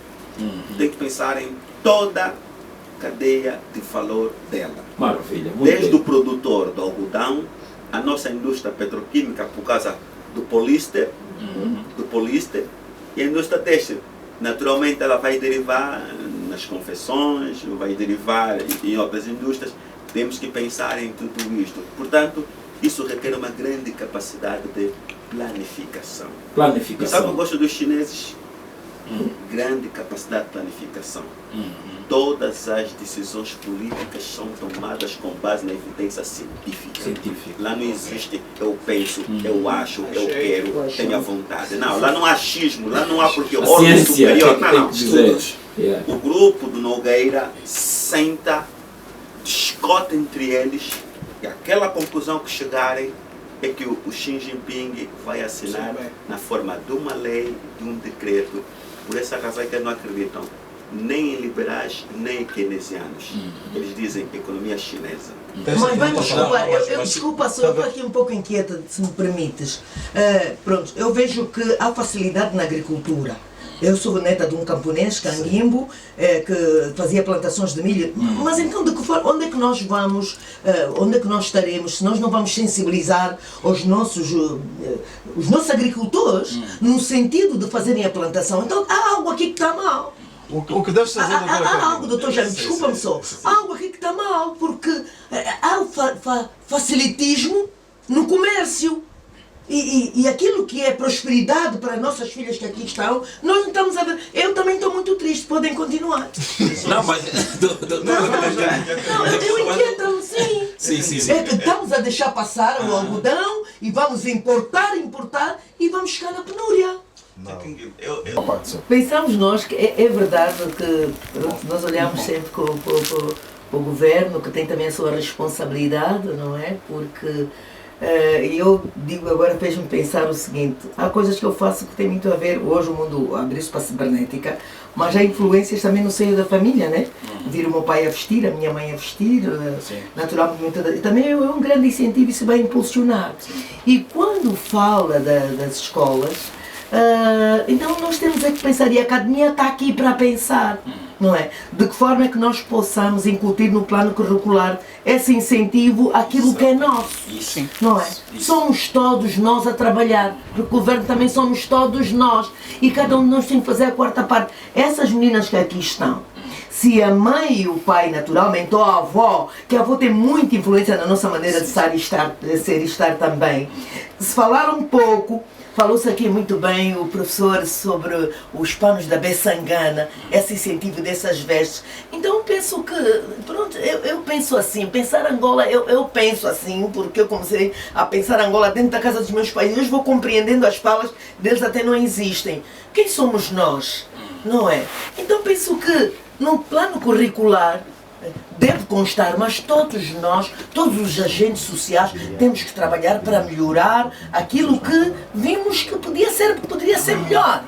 tem que pensar em toda a cadeia de valor dela. Maravilha. Desde o produtor do algodão, a nossa indústria petroquímica por causa do poliéster, e a indústria têxtil. Naturalmente ela vai derivar nas confecções, vai derivar em outras indústrias. Temos que pensar em tudo isto. Portanto, isso requer uma grande capacidade de planificação. E sabe o que eu gosto dos chineses? Grande capacidade de planificação. Todas as decisões políticas são tomadas com base na evidência científica. Lá não existe eu penso, eu acho, eu quero, tenho a vontade. Não, lá não há achismo, lá não há porque o ordem superior. Não. O grupo do Nogueira senta, discute entre eles e aquela conclusão que chegarem é que o Xi Jinping vai assinar na forma de uma lei, de um decreto. Por essa razão é que não acreditam nem em liberais, nem em keynesianos. Eles dizem economia chinesa. Mas vamos desculpar, desculpa, só eu estou aqui um pouco inquieta, se me permites. Pronto, eu vejo que há facilidade na agricultura. Eu sou neta de um camponês, Canguimbo, que fazia plantações de milho. Mas então, de que forma, onde é que nós vamos, onde é que nós estaremos, se nós não vamos sensibilizar os nossos agricultores no sentido de fazerem a plantação? Então, há algo aqui que está mal. O que deves fazer agora? Há algo, doutor Jaime, desculpa-me só. Há algo aqui que está mal, porque há o facilitismo no comércio. E aquilo que é prosperidade para as nossas filhas que aqui estão, nós não estamos a ver. Eu também estou muito triste, podem continuar. Não, mas... eu inquieto-me, sim. É que estamos a deixar passar o algodão e vamos importar e vamos chegar na penúria. Pensamos nós que é verdade que nós olhamos sempre para o governo, que tem também a sua responsabilidade, não é? Porque eu digo agora, fez-me pensar o seguinte: há coisas que eu faço que têm muito a ver, hoje o mundo abriu-se para a cibernética, mas há influências também no seio da família, né? Vir o meu pai a vestir, a minha mãe a vestir, naturalmente, também é um grande incentivo, isso vai impulsionar. E quando fala das escolas, então nós temos que pensar, e a academia está aqui para pensar, não é? De que forma é que nós possamos incutir no plano curricular esse incentivo àquilo que é nosso, não é? Somos todos nós a trabalhar, porque o governo também somos todos nós, e cada um de nós tem que fazer a quarta parte. Essas meninas que aqui estão, se a mãe e o pai, naturalmente, ou a avó, que a avó tem muita influência na nossa maneira de ser e estar também, se falar um pouco Falou-se aqui muito bem o professor sobre os panos da Bessangana, esse incentivo dessas vestes. Então penso que, pronto, eu penso assim, pensar Angola, eu penso assim, porque eu comecei a pensar Angola dentro da casa dos meus pais. Hoje vou compreendendo as falas deles, até não existem. Quem somos nós? Não é? Então penso que no plano curricular deve constar, mas todos nós, todos os agentes sociais, temos que trabalhar para melhorar aquilo que vimos que poderia ser melhor.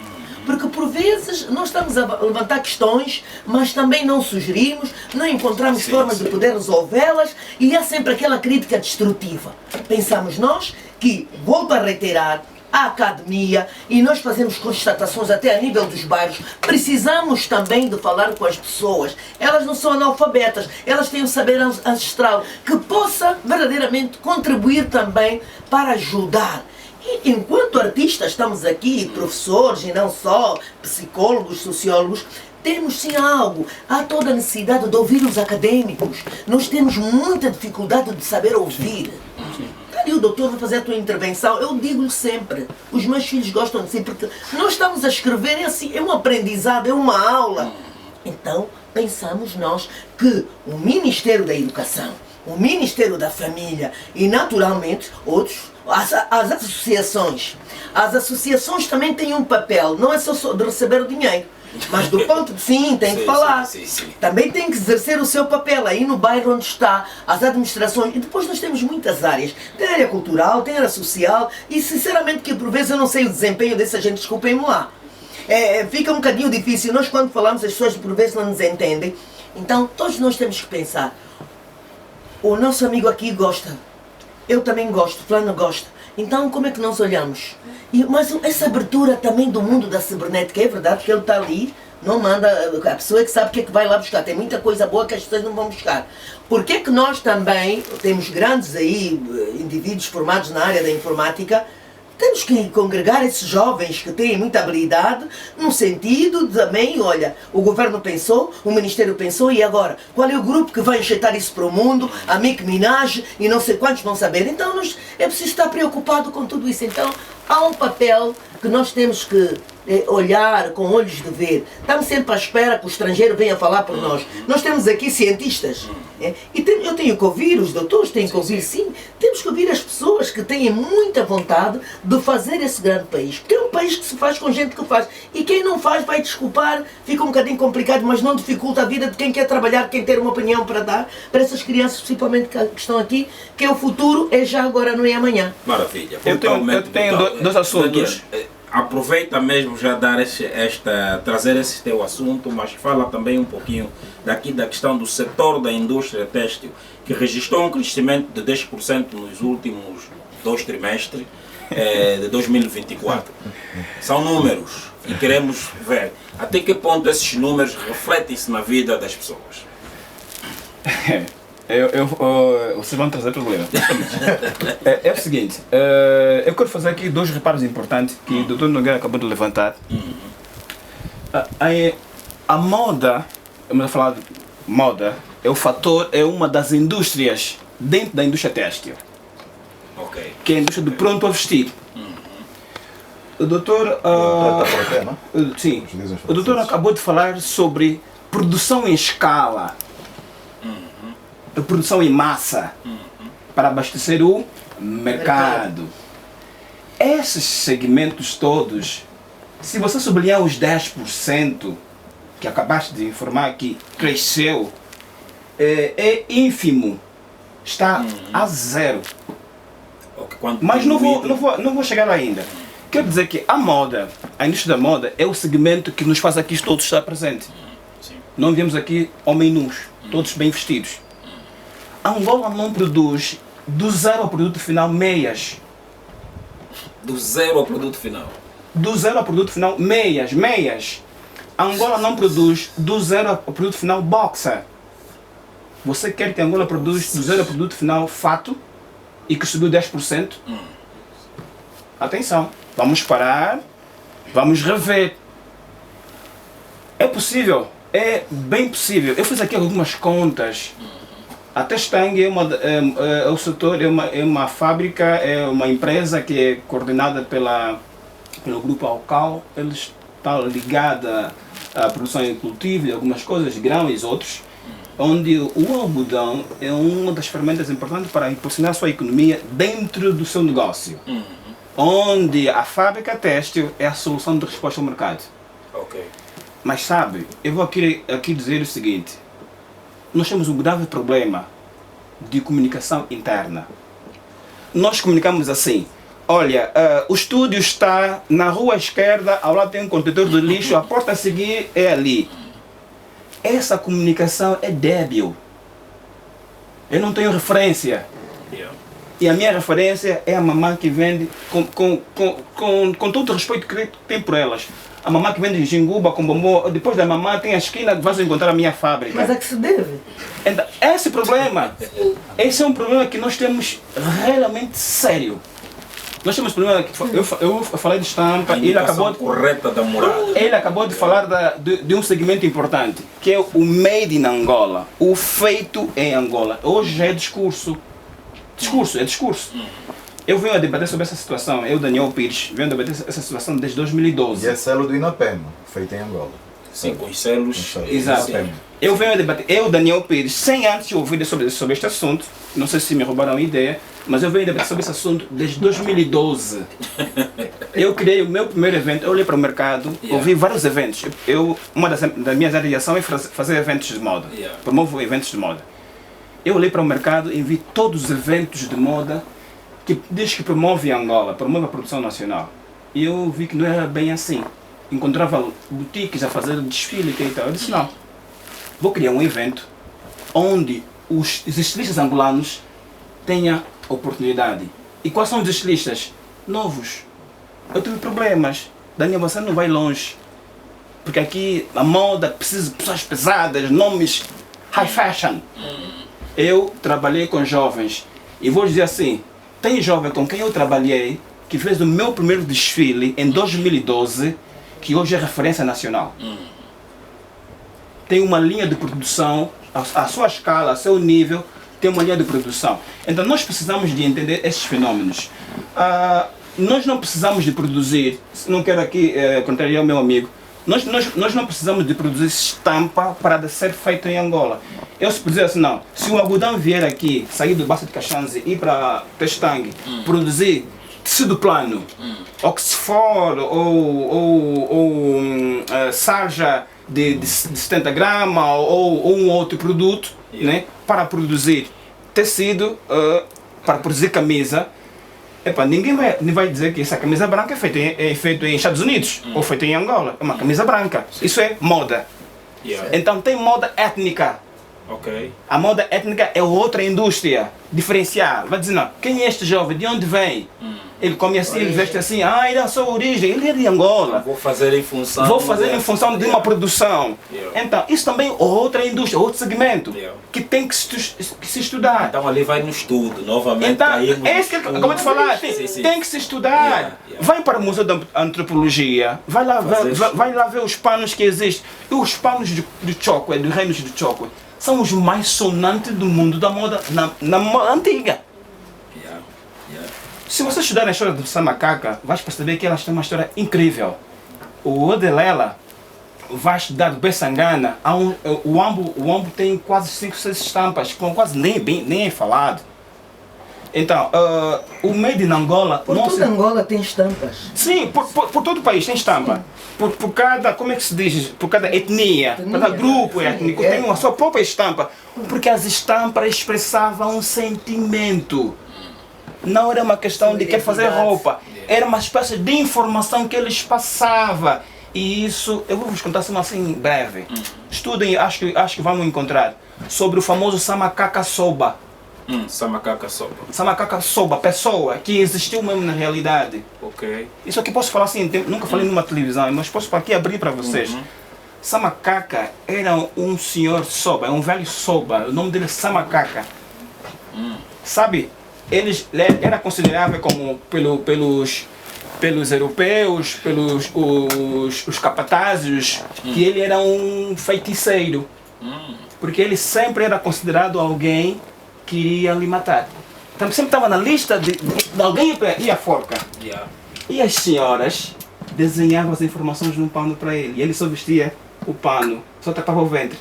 Porque por vezes nós estamos a levantar questões, mas também não sugerimos, não encontramos formas de poder resolvê-las e há sempre aquela crítica destrutiva. Pensamos nós que, volto a reiterar, a academia, e nós fazemos constatações até a nível dos bairros, precisamos também de falar com as pessoas. Elas não são analfabetas, elas têm um saber ancestral que possa verdadeiramente contribuir também para ajudar. E enquanto artistas estamos aqui, professores e não só, psicólogos, sociólogos, temos sim algo, há toda a necessidade de ouvir os académicos. Nós temos muita dificuldade de saber ouvir. E o doutor vai fazer a tua intervenção, eu digo-lhe sempre, os meus filhos gostam de si, porque nós estamos a escrever, é um aprendizado, é uma aula. Então, pensamos nós que o Ministério da Educação, o Ministério da Família e, naturalmente, outros, as associações também têm um papel, não é só de receber o dinheiro. Mas do ponto de sim, tem que falar. Sim. Também tem que exercer o seu papel aí no bairro onde está, as administrações. E depois nós temos muitas áreas. Tem a área cultural, tem a área social. E sinceramente que por vezes eu não sei o desempenho dessa gente, desculpem-me lá. Fica um bocadinho difícil. Nós quando falamos as pessoas por vezes não nos entendem. Então todos nós temos que pensar. O nosso amigo aqui gosta. Eu também gosto, fulano gosta. Então como é que nós olhamos? Mas essa abertura também do mundo da cibernética, é verdade que ele está ali, não manda, a pessoa é que sabe o que é que vai lá buscar, tem muita coisa boa que as pessoas não vão buscar. Por que é que nós também, temos grandes aí indivíduos formados na área da informática, temos que congregar esses jovens que têm muita habilidade, no sentido de também, olha, o governo pensou, o Ministério pensou, e agora? Qual é o grupo que vai enxertar isso para o mundo? A Mick Minaj e não sei quantos vão saber. Então é preciso estar preocupado com tudo isso. Então há um papel que nós temos que olhar com olhos de ver. Estamos sempre à espera que o estrangeiro venha falar por nós. Nós temos aqui cientistas. E eu tenho que ouvir, os doutores têm que ouvir, sim. Temos que ouvir as pessoas que têm muita vontade de fazer esse grande país. Porque é um país que se faz com gente que faz. E quem não faz vai desculpar, fica um bocadinho complicado, mas não dificulta a vida de quem quer trabalhar, quem ter uma opinião para dar, para essas crianças, principalmente que estão aqui, que é o futuro, é já agora, não é amanhã. Maravilha. Eu tenho dois assuntos. Aproveita mesmo já dar trazer esse teu assunto, mas fala também um pouquinho daqui da questão do setor da indústria têxtil, que registrou um crescimento de 10% nos últimos 2 trimestres de 2024. São números e queremos ver até que ponto esses números refletem-se na vida das pessoas. Vocês vão trazer problema. É o seguinte, eu quero fazer aqui 2 reparos importantes que o Dr. Nogueira acabou de levantar. A moda, vamos falar de moda, é uma das indústrias dentro da indústria têxtil. Okay. Que é a indústria do pronto a vestir. O doutor, sim, o doutor acabou de falar sobre produção em escala. Produção em massa para abastecer o mercado. Esses segmentos todos, se você sublinhar os 10% que acabaste de informar que cresceu, é ínfimo, está a 0. Mas não vou chegar lá ainda. Quero dizer que a indústria da moda é o segmento que nos faz aqui todos estar presente. Não vemos aqui homens nus, todos bem vestidos. Angola não produz do zero ao produto final meias. Do zero ao produto final? Do zero ao produto final meias. Angola não produz do zero ao produto final boxer. Você quer que Angola produza do zero ao produto final fato e que subiu 10%? Atenção, vamos parar, vamos rever. É possível, é bem possível. Eu fiz aqui algumas contas. A Testang é o setor, é uma fábrica, é uma empresa que é coordenada pela pelo grupo Alcal, eles estão ligados à produção e cultivo de algumas coisas, grãos e outros, onde o algodão é uma das ferramentas importantes para impulsionar a sua economia dentro do seu negócio. Onde a fábrica têxtil é a solução de resposta ao mercado. Ok. Mas sabe, eu vou aqui dizer o seguinte, nós temos um grave problema de comunicação interna. Nós comunicamos assim, olha, o estúdio está na rua esquerda, ao lado tem um contentor de lixo, a porta a seguir é ali. Essa comunicação é débil. Eu não tenho referência. Yeah. E a minha referência é a mamã que vende, com todo o respeito que tem por elas. A mamã que vende jinguba com bombom, depois da mamã tem a esquina que vais encontrar a minha fábrica. Mas a que se deve? Então, esse problema, esse é um problema que nós temos realmente sério. Nós temos problema, eu falei de estampa e ele acabou de... correta da morada. Ele acabou de falar de um segmento importante, que é o made in Angola, o feito em Angola. Hoje já é discurso. É discurso. Eu venho a debater sobre essa situação, eu, Daniel Pires, venho a debater essa situação desde 2012. E é selo do INAPEM, feito em Angola. Sim, com os selos. Exato. Sim. Eu venho a debater, eu, Daniel Pires, sem antes ouvir sobre este assunto, não sei se me roubaram a ideia, mas eu venho a debater sobre esse assunto desde 2012. Eu criei o meu primeiro evento, eu olhei para o mercado, ouvi vários eventos. Uma das minhas áreas de ação é fazer eventos de moda, promovo eventos de moda. Eu olhei para o mercado e vi todos os eventos de moda que diz que promove Angola, promove a produção nacional. E eu vi que não era bem assim. Encontrava boutiques a fazer desfile e tal. Eu disse, não, vou criar um evento onde os estilistas angolanos tenham oportunidade. E quais são os estilistas? Novos. Eu tive problemas. Daniel, você não vai longe. Porque aqui a moda precisa de pessoas pesadas, nomes high fashion. Eu trabalhei com jovens. E vou dizer assim, tem jovem com quem eu trabalhei que fez o meu primeiro desfile em 2012, que hoje é referência nacional. Tem uma linha de produção, a sua escala, a seu nível, tem uma linha de produção. Então nós precisamos de entender esses fenômenos. Nós não precisamos de produzir, não quero aqui contrariar o meu amigo, nós não precisamos de produzir estampa para ser feito em Angola. Eu se dizer assim, não, se o algodão vier aqui, sair do Baixo de Caxanze e ir para Testangue, produzir tecido plano, Oxford ou sarja de 70 gramas ou um outro produto, né, para produzir tecido, para produzir camisa, ninguém vai dizer que essa camisa branca é feita em Estados Unidos ou feita em Angola. É uma camisa branca. Isso é moda. Então tem moda étnica. Ok. A moda étnica é outra indústria diferenciada. Vai dizer, não, quem é este jovem? De onde vem? Ele come assim, ele veste assim, ele é a sua origem, ele é de Angola. Vou fazer em função de uma produção. Então, isso também é outra indústria, outro segmento, que tem que se estudar. Então ali vai no estudo, novamente. Então, é isso que eu acabei de falar, tem que se estudar. Vai para o Museu da Antropologia, vai lá ver os panos que existem. E os panos de Chokwe, dos reinos de Chokwe, são os mais sonantes do mundo da moda na moda antiga. Se você estudar a história do Samacaca, vai perceber que elas têm uma história incrível. O Odelela vai estudar do Bessangana, o Ambo tem quase 5, 6 estampas, com quase nem é falado. Então, o Made in Angola... Por toda Angola tem estampas. Sim, por todo o país tem estampa. Por cada, como é que se diz, por cada etnia, cada grupo étnico tem a sua própria estampa. Porque as estampas expressavam um sentimento. Não era uma questão de querer fazer roupa. Era uma espécie de informação que eles passavam. E isso, eu vou vos contar assim breve. Estudem, acho que vamos encontrar. Sobre o famoso Samacaca Soba. Samacaca Soba. Samacaca Soba, pessoa que existiu mesmo na realidade. Ok. Isso aqui posso falar assim, nunca falei numa televisão, mas posso aqui abrir para vocês. Samacaca era um senhor Soba, um velho Soba, o nome dele é Samacaca. Sabe, ele era considerável como pelos europeus, pelos os capatazes, que ele era um feiticeiro. Porque ele sempre era considerado alguém que iria lhe matar. Então sempre estava na lista de alguém ir à forca. E as senhoras desenhavam as informações num pano para ele. E ele só vestia o pano, só tapava o ventre.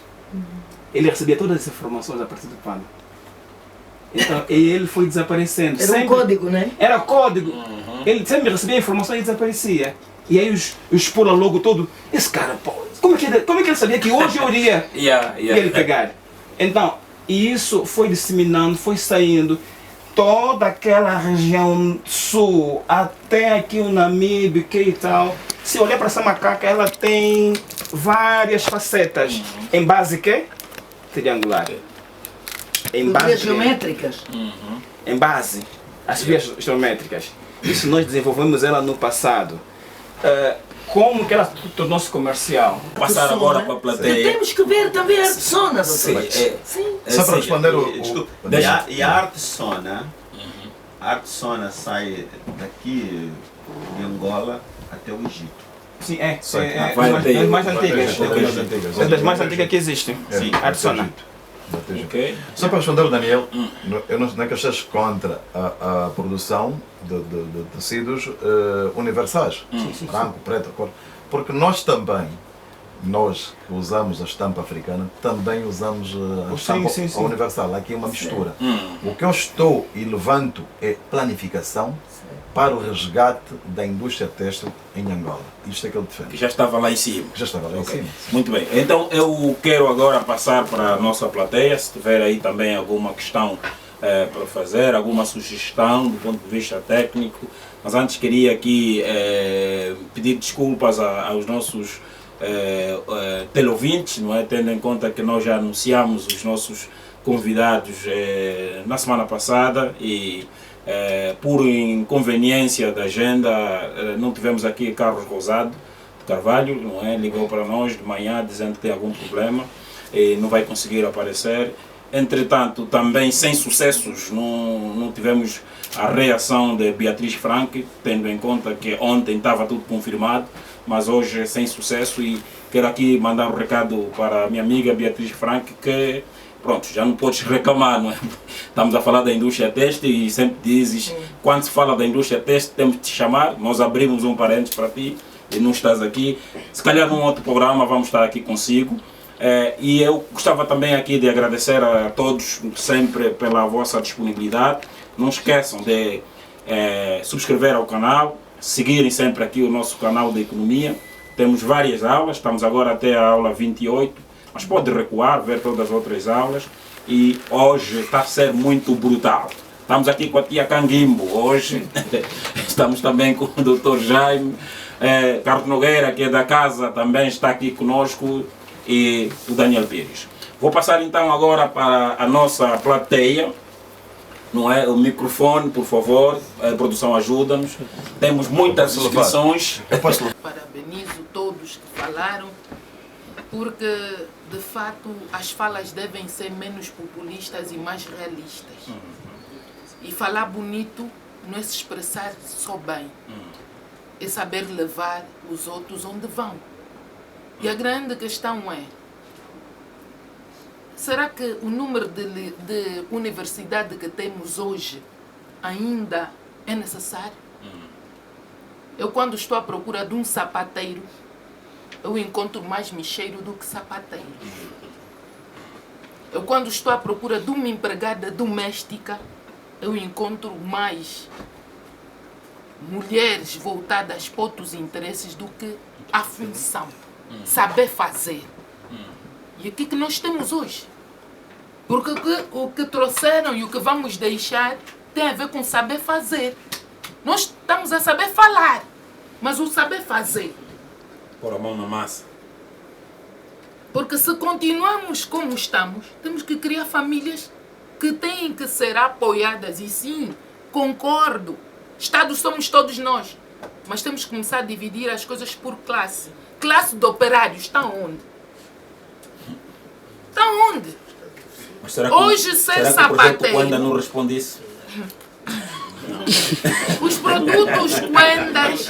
Ele recebia todas as informações a partir do pano. Então, e ele foi desaparecendo. Era um código, né? Era código. Ele sempre recebia informação e desaparecia. E aí os pula logo todo. Esse cara, pô, como é que ele sabia que hoje eu iria ele pegar? Então, e isso foi disseminando, foi saindo. Toda aquela região sul, até aqui o Namíbia, que e tal. Se olhar para essa macaca, ela tem várias facetas. Em base que? Triangular. Em base Vias geométricas. em base, as vias geométricas. Isso nós desenvolvemos ela no passado. Como que ela tornou-se comercial? Passar agora para a E plateia. temos que ver também a arte sona, Sim, doutor. Sim. Só para responder Desculpa, Deixa- e a arte sona? A arte sona sai daqui de Angola até o Egito. Sim, vai das ter- mais vai ter- antigas. vai ter- É das mais antigas que existem. Sim, arte sona. Ok? Só para responder o Daniel, eu não é que eu esteja contra a produção de tecidos universais, branco, preto, cor, porque nós também, nós que usamos a estampa africana, também usamos a estampa sim. universal. Aqui é uma mistura. O que eu estou e levanto é planificação para o resgate da indústria têxtil em Angola. Isto é que eu defendo. Que já estava lá em cima. Já estava lá em cima. Muito bem. Então eu quero agora passar para a nossa plateia, se tiver aí também alguma questão para fazer, alguma sugestão do ponto de vista técnico. Mas antes queria aqui pedir desculpas aos nossos teleouvintes, não é? Tendo em conta que nós já anunciamos os nossos convidados na semana passada e por inconveniência da agenda não tivemos aqui Carlos Rosado de Carvalho, não é? Ligou para nós de manhã dizendo que tem algum problema e não vai conseguir aparecer. Entretanto, também sem sucessos, não tivemos a reação de Beatriz Frank, tendo em conta que ontem estava tudo confirmado, mas hoje sem sucesso. E quero aqui mandar um recado para a minha amiga Beatriz Frank, que pronto, já não podes reclamar, não é? Estamos a falar da indústria têxtil e sempre dizes, quando se fala da indústria têxtil, temos de te chamar, nós abrimos um parênteses para ti e não estás aqui. Se calhar num outro programa vamos estar aqui consigo. E eu gostava também aqui de agradecer a todos sempre pela vossa disponibilidade. Não esqueçam de subscrever ao canal, seguirem sempre aqui o nosso canal de economia. Temos várias aulas, estamos agora até a aula 28, mas pode recuar, ver todas as outras aulas. E hoje está a ser muito brutal. Estamos aqui com a tia Canguimbo hoje, estamos também com o Dr. Jaime, Carlos Nogueira, que é da casa, também está aqui conosco, e o Daniel Pires. Vou passar então agora para a nossa plateia, não é? O microfone, por favor, a produção ajuda-nos. Temos muitas inscrições. Parabenizo todos que falaram, porque de fato as falas devem ser menos populistas e mais realistas. E falar bonito não é se expressar só bem, é saber levar os outros onde vão. E a grande questão é, será que o número de universidade que temos hoje ainda é necessário? Eu quando estou à procura de um sapateiro, eu encontro mais micheiro do que sapateiro. Eu quando estou à procura de uma empregada doméstica, eu encontro mais mulheres voltadas para outros interesses do que a função. Saber fazer. E o que nós temos hoje? Porque o que trouxeram e o que vamos deixar tem a ver com saber fazer. Nós estamos a saber falar, mas o saber fazer. Pôr a mão na massa. Porque se continuamos como estamos, temos que criar famílias que têm que ser apoiadas. E sim, concordo. Estado somos todos nós. Mas temos que começar a dividir as coisas por classe. Classe de operários está onde? Está onde? Mas será que, hoje ser será que o projeto sapateiro... ainda não responde isso? Os produtos Quendas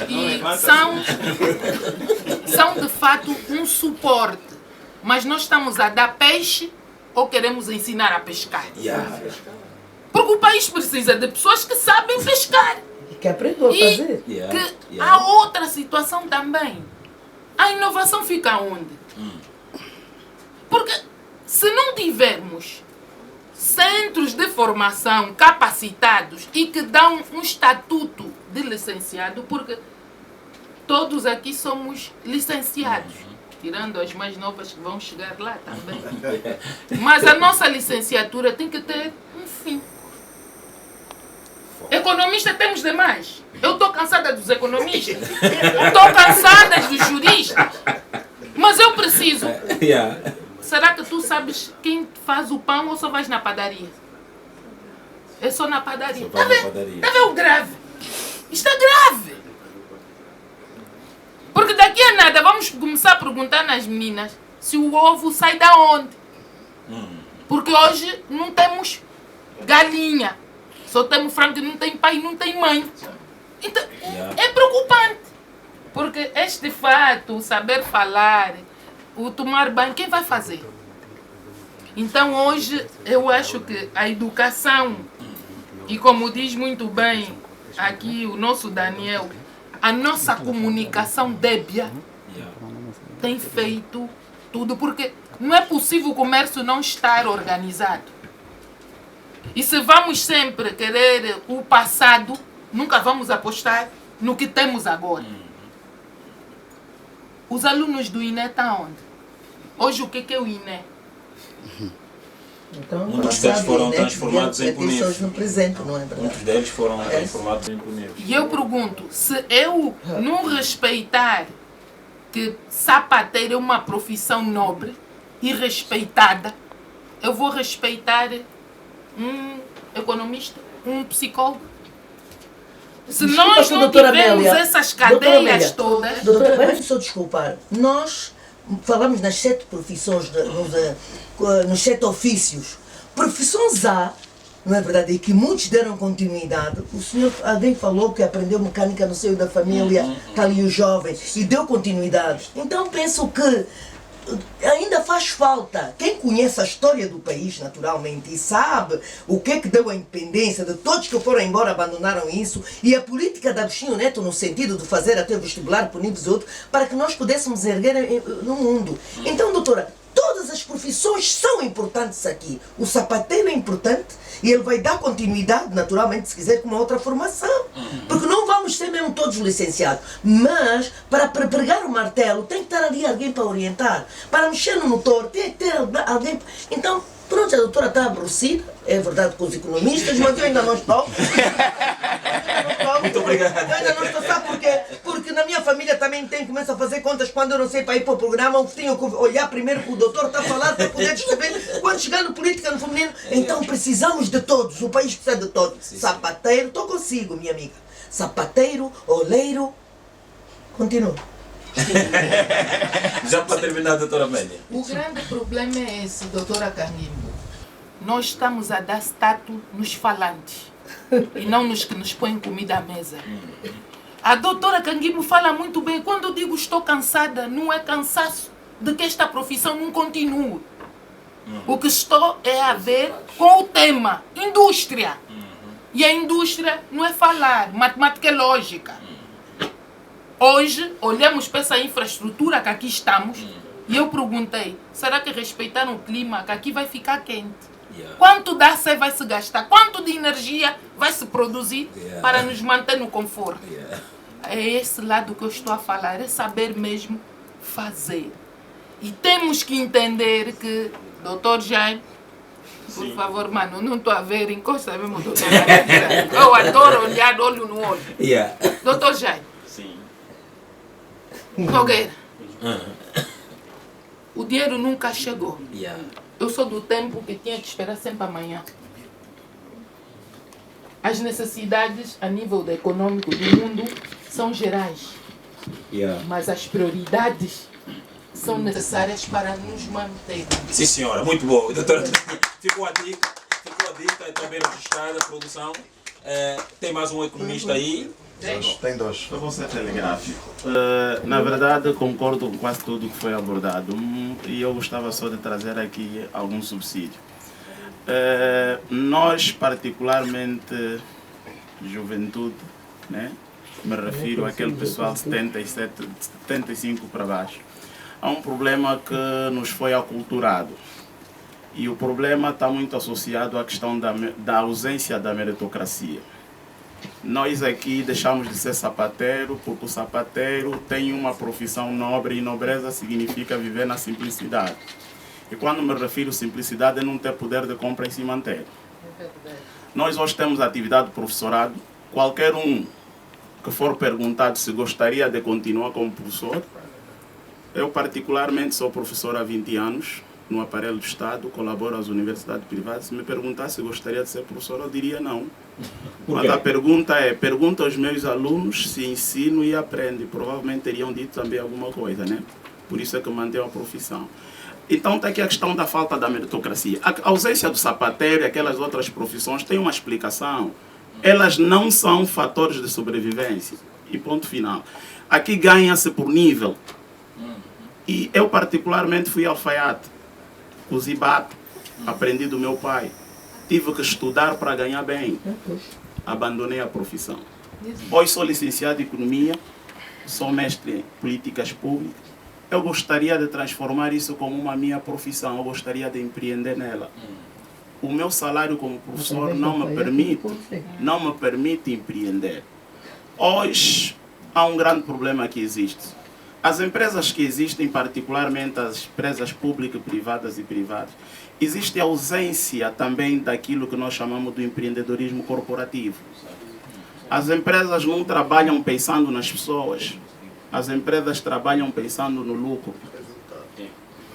são de fato um suporte. Mas nós estamos a dar peixe ou queremos ensinar a pescar? Porque o país precisa de pessoas que sabem pescar. Que aprendeu a E fazer. que há outra situação também. A inovação fica onde? Porque se não tivermos centros de formação capacitados e que dão um estatuto de licenciado, porque todos aqui somos licenciados, tirando as mais novas que vão chegar lá também. Mas a nossa licenciatura tem que ter um fim. Economista temos demais. Eu estou cansada dos economistas. Estou cansada dos juristas. Mas eu preciso. Será que tu sabes quem faz o pão ou só vais na padaria? É só na padaria. Está vendo o grave? Isto é grave. Porque daqui a nada vamos começar a perguntar nas meninas se o ovo sai da onde. Porque hoje não temos galinha. Só temos frango que não tem pai e não tem mãe. Então, é preocupante. Porque este fato, o saber falar, o tomar banho, quem vai fazer? Então hoje eu acho que a educação, e como diz muito bem aqui o nosso Daniel, a nossa comunicação débil tem feito tudo, porque não é possível o comércio não estar organizado. E se vamos sempre querer o passado, nunca vamos apostar no que temos agora. Os alunos do INE estão onde? Hoje o que é o INE? Então, Muitos deles foram transformados em punidos. punidos. No presente, não é verdade? Muitos deles foram transformados em punidos. E eu pergunto, se eu não respeitar que sapateiro é uma profissão nobre e respeitada, eu vou respeitar um economista, um psicólogo? Se Desculpa, nós não doutora tivermos Amélia. essas Doutora cadeias Amélia, todas... Doutora, vamos só desculpar. Nós falamos nas 7 profissões, nos 7 ofícios. Profissões há, não é verdade? E que muitos deram continuidade. O senhor, alguém falou que aprendeu mecânica no seio da família, está ali o jovem, e deu continuidade. Então penso que ainda faz falta. Quem conhece a história do país, naturalmente, e sabe o que é que deu a independência, de todos que foram embora abandonaram isso, e a política de Agostinho Neto no sentido de fazer até o vestibular por níveis outros, para que nós pudéssemos erguer no mundo. Então, doutora, todas as profissões são importantes aqui. O sapateiro é importante e ele vai dar continuidade, naturalmente, se quiser, com uma outra formação. Porque não vamos ser mesmo todos licenciados. Mas, para pregar o martelo, tem que estar ali alguém para orientar. Para mexer no motor, tem que ter alguém... Então, pronto, a doutora está aborrecida, é verdade, com os economistas, mas eu ainda não estou. Muito obrigado. Eu ainda não estou, sabe porquê? Porque na minha família também começa a fazer contas quando eu não sei para ir para o programa, eu tenho que olhar primeiro o que o doutor está a falar para poder descrever quando chegar no política no feminino. Então precisamos de todos, o país precisa de todos. Sapateiro, estou consigo, minha amiga. Sapateiro, oleiro, continua. Já para terminar, doutora Amélia. O grande problema é esse, doutora Canguimbo. Nós estamos a dar status nos falantes e não nos que nos põem comida à mesa. A doutora Canguimbo fala muito bem. Quando eu digo estou cansada, não é cansaço de que esta profissão não continue. O que estou é a ver com o tema, indústria. E a indústria não é falar, matemática é lógica. Hoje, olhamos para essa infraestrutura que aqui estamos e eu perguntei, será que respeitaram o clima que aqui vai ficar quente? Quanto de AC vai se gastar? Quanto de energia vai se produzir para nos manter no conforto? É esse lado que eu estou a falar, é saber mesmo fazer. E temos que entender que, doutor Jaime, por favor, mano, não estou a ver, encosta mesmo, doutor Jaime. Eu adoro olhar olho no olho. Doutor Jaime. Nogueira. O dinheiro nunca chegou. Eu sou do tempo que tinha que esperar sempre amanhã. As necessidades a nível econômico do mundo são gerais. Mas as prioridades são necessárias para nos manter. Sim, senhora, muito bom. Doutora, ficou a dica está bem registrada, produção. Tem mais um economista aí. Tem dois. Eu vou ser telegráfico. Na verdade, concordo com quase tudo que foi abordado e eu gostava só de trazer aqui algum subsídio. Nós, particularmente, juventude, né? Me refiro àquele pessoal de 77, de 75 para baixo. Há um problema que nos foi aculturado. E o problema está muito associado à questão da ausência da meritocracia. Nós aqui deixamos de ser sapateiro porque o sapateiro tem uma profissão nobre e nobreza significa viver na simplicidade. E quando me refiro à simplicidade é não ter poder de compra e se manter. Nós hoje temos atividade de professorado. Qualquer um que for perguntado se gostaria de continuar como professor, eu particularmente sou professor há 20 anos, no aparelho do Estado, colaboro às universidades privadas. Se me perguntasse se gostaria de ser professor, eu diria não. Mas a pergunta é, pergunta aos meus alunos se ensino e aprendo. Provavelmente teriam dito também alguma coisa, né? Por isso é que mantenho a profissão. Então está aqui a questão da falta da meritocracia. A ausência do sapateiro e aquelas outras profissões tem uma explicação. Elas não são fatores de sobrevivência. E ponto final. Aqui ganha-se por nível. E eu particularmente fui alfaiate. Cozi bato, aprendi do meu pai. Tive que estudar para ganhar bem. Abandonei a profissão. Hoje sou licenciado em Economia, sou mestre em Políticas Públicas. Eu gostaria de transformar isso como uma minha profissão, eu gostaria de empreender nela. O meu salário como professor não me permite empreender. Hoje há um grande problema que existe. As empresas que existem, particularmente as empresas públicas, privadas e privadas, existe ausência também daquilo que nós chamamos de empreendedorismo corporativo. As empresas não trabalham pensando nas pessoas, as empresas trabalham pensando no lucro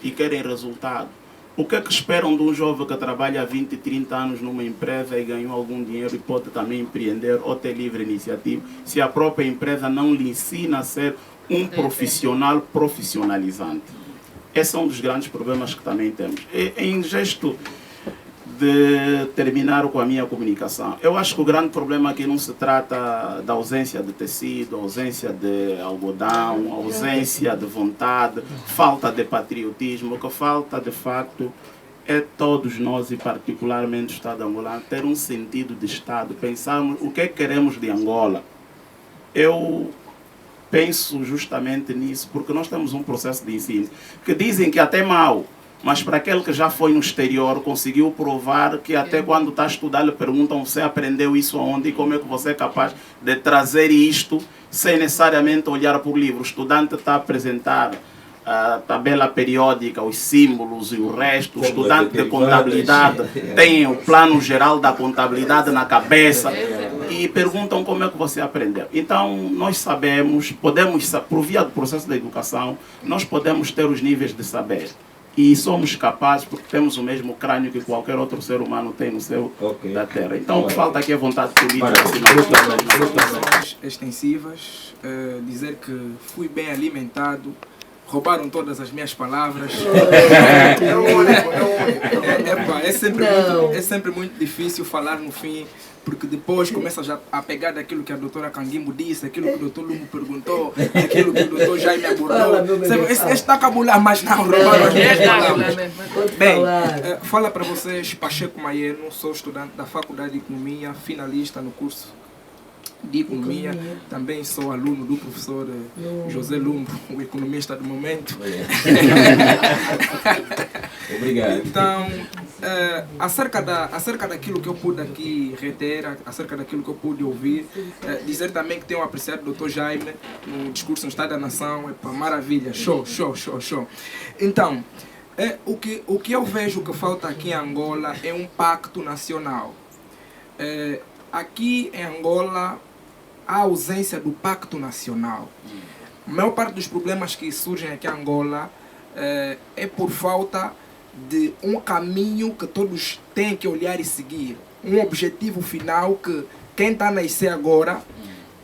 e querem resultado. O que é que esperam de um jovem que trabalha há 20, 30 anos numa empresa e ganhou algum dinheiro e pode também empreender ou ter livre iniciativa, se a própria empresa não lhe ensina a ser um profissional profissionalizante? Esse é um dos grandes problemas que também temos. E, em gesto de terminar com a minha comunicação, eu acho que o grande problema aqui não se trata da ausência de tecido, ausência de algodão, ausência de vontade, falta de patriotismo. O que falta, de facto, é todos nós, e particularmente o Estado angolano, ter um sentido de Estado, pensarmos o que é que queremos de Angola. Eu penso justamente nisso, porque nós temos um processo de ensino que dizem que até é mau, mas para aquele que já foi no exterior, conseguiu provar que até quando está a estudar, lhe perguntam: você aprendeu isso aonde e como é que você é capaz de trazer isto sem necessariamente olhar por livro. O estudante está a apresentar a tabela periódica, os símbolos e o resto. O estudante de contabilidade tem o plano geral da contabilidade na cabeça e perguntam como é que você aprendeu. Então, nós sabemos, podemos, por via do processo da educação, nós podemos ter os níveis de saber. E somos capazes, porque temos o mesmo crânio que qualquer outro ser humano tem no céu da Terra. Então, o que falta aqui é vontade política. Extensivas, dizer que fui bem alimentado, roubaram todas as minhas palavras. É sempre muito difícil falar no fim, porque depois começa já a pegar daquilo que a doutora Canguimbo disse, aquilo que o doutor Lumo perguntou, aquilo que o doutor Jaime abordou. Esse está a cabular, mas não, roubaram as minhas palavras. Bem, fala para vocês, Pacheco Maieno, sou estudante da Faculdade de Economia, finalista no curso de Economia. Também sou aluno do professor José Lumbo, o economista do momento. Obrigado. Então, acerca daquilo que eu pude aqui reter, acerca daquilo que eu pude ouvir, dizer também que tenho apreciado o Dr. Jaime no discurso no Estado da Nação. É maravilha, show. Então, o que eu vejo que falta aqui em Angola é um pacto nacional. Aqui em Angola, a ausência do pacto nacional. A maior parte dos problemas que surgem aqui em Angola é por falta de um caminho que todos têm que olhar e seguir. Um objetivo final que quem está a nascer agora,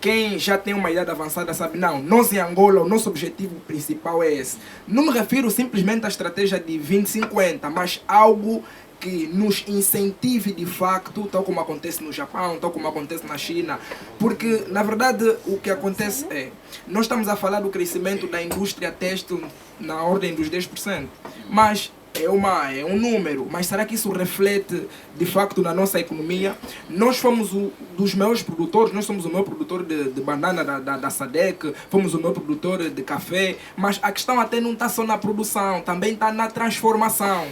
quem já tem uma idade avançada sabe, não, nós em Angola, o nosso objetivo principal é esse. Não me refiro simplesmente à estratégia de 2050, mas algo que nos incentive de facto, tal como acontece no Japão, tal como acontece na China. Porque, na verdade, o que acontece é, nós estamos a falar do crescimento da indústria têxtil na ordem dos 10%, mas é um número, mas será que isso reflete de facto na nossa economia? Nós fomos dos maiores produtores, nós somos o maior produtor de banana da SADC, fomos o maior produtor de café, mas a questão até não está só na produção, também está na transformação.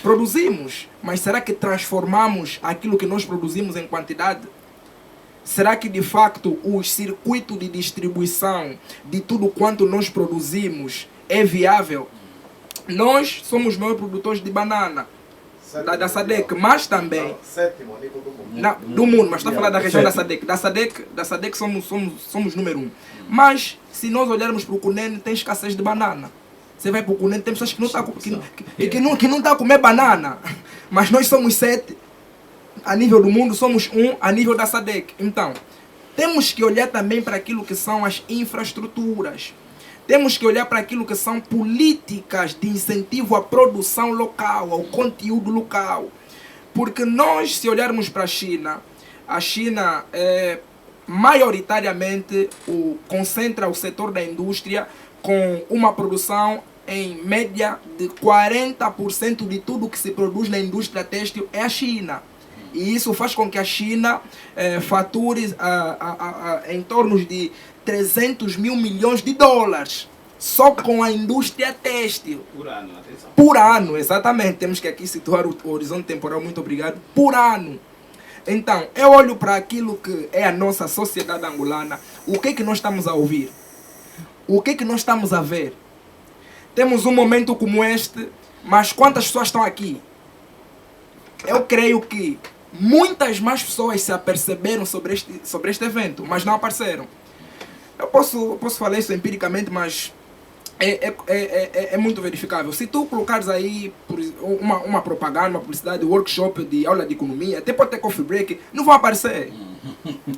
Produzimos, mas será que transformamos aquilo que nós produzimos em quantidade? Será que de facto o circuito de distribuição de tudo quanto nós produzimos é viável? Nós somos os maiores produtores de banana da SADC, mas também Sétimo nível do mundo. do mundo, mas está a falar da região da SADC. Da SADC somos número 1. Mas se nós olharmos para o Cunene, tem escassez de banana. Você vai para o Cunene, tem pessoas que não estão a comer banana. Mas nós somos 7 a nível do mundo, somos 1 a nível da SADC. Então, temos que olhar também para aquilo que são as infraestruturas. Temos que olhar para aquilo que são políticas de incentivo à produção local, ao conteúdo local. Porque nós, se olharmos para a China maioritariamente concentra o setor da indústria com uma produção em média de 40% de tudo que se produz na indústria têxtil é a China. E isso faz com que a China fature em torno de 300 mil milhões de dólares só com a indústria têxtil. Por ano, atenção. Por ano, exatamente. Temos que aqui situar o horizonte temporal, muito obrigado. Por ano. Então, eu olho para aquilo que é a nossa sociedade angolana. O que é que nós estamos a ouvir? O que é que nós estamos a ver? Temos um momento como este, mas quantas pessoas estão aqui? Eu creio que muitas mais pessoas se aperceberam sobre este evento, mas não apareceram. Eu posso falar isso empiricamente, mas é muito verificável. Se tu colocares aí uma propaganda, uma publicidade, workshop de aula de economia, até pode ter coffee break, não vão aparecer.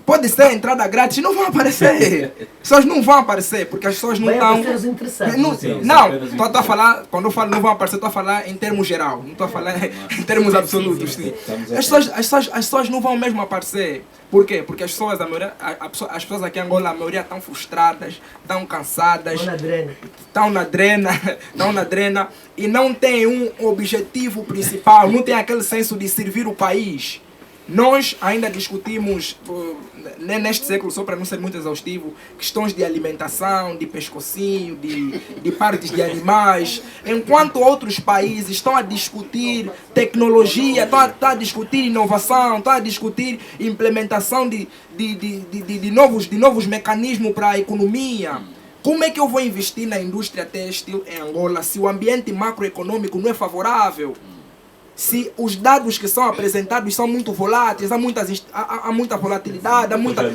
Pode ser entrada grátis, não vão aparecer. Pessoas não vão aparecer, porque as pessoas não estão... Não, estou a falar, quando eu falo não vão aparecer, estou a falar em termos geral, não estou a falar em termos absolutos. Sim. As pessoas não vão mesmo aparecer. Por quê? Porque as pessoas, as pessoas aqui em Angola, a maioria estão frustradas, estão cansadas, estão na drena e não têm um objetivo principal, não tem aquele senso de servir o país. Nós ainda discutimos, neste século, só para não ser muito exaustivo, questões de alimentação, de pescocinho, de partes de animais, enquanto outros países estão a discutir tecnologia, estão a discutir inovação, estão a discutir implementação de novos mecanismos para a economia. Como é que eu vou investir na indústria têxtil em Angola se o ambiente macroeconômico não é favorável? Se os dados que são apresentados são muito voláteis, há muita volatilidade,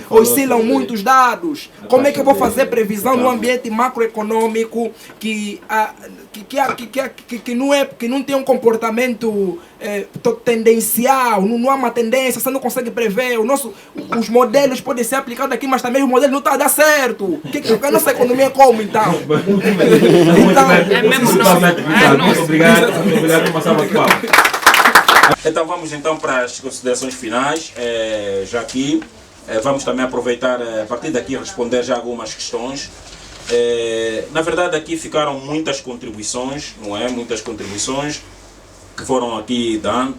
oscilam muitos dados. Como é que eu vou fazer previsão no ambiente macroeconômico que não tem um comportamento tendencial, não há uma tendência, você não consegue prever. Os modelos podem ser aplicados aqui, mas também o modelo não está a dar certo. A nossa economia é como então? É mesmo não. Muito obrigado, uma salva de palmas. Então vamos então para as considerações finais, já aqui vamos também aproveitar a partir daqui responder já algumas questões. Na verdade aqui ficaram muitas contribuições, não é? Muitas contribuições que foram aqui dando.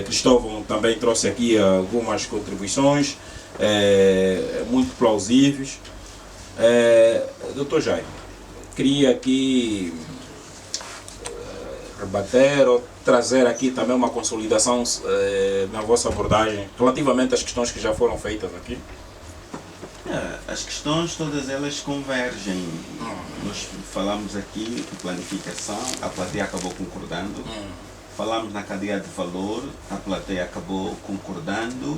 Cristóvão também trouxe aqui algumas contribuições muito plausíveis. Dr. Jair, queria aqui rebater ou trazer aqui também uma consolidação na vossa abordagem relativamente às questões que já foram feitas aqui. As questões todas elas convergem. Nós falamos aqui de planificação, a plateia acabou concordando. Falamos na cadeia de valor, a plateia acabou concordando.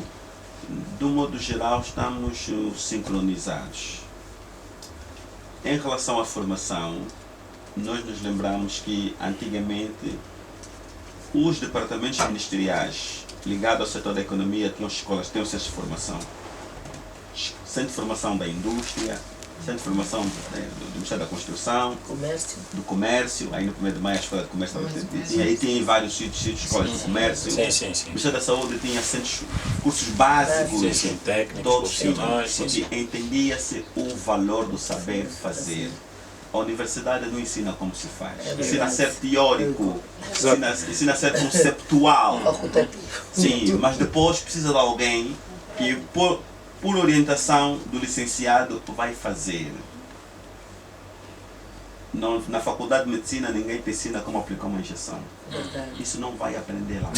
Do modo geral estamos sincronizados. Em relação à formação, nós nos lembramos que antigamente os departamentos ministeriais ligados ao setor da economia tinham escolas, tinham centros de formação. Centro de formação da indústria, centro de formação do Ministério da Construção, do Comércio, aí no 1º de Maio a Escola de Comércio tinha, aí tinha em vários sítios escolas de comércio. Sim. O Ministério da Saúde tinha centros, cursos básicos, técnicos, todos, profissionais. porque entendia-se o valor do saber fazer. A universidade não ensina como se faz. Ensina a ser teórico, ensina a ser conceptual. Sim, mas depois precisa de alguém que, por orientação do licenciado, vai fazer. Na faculdade de medicina ninguém te ensina como aplicar uma injeção. Isso não vai aprender lá.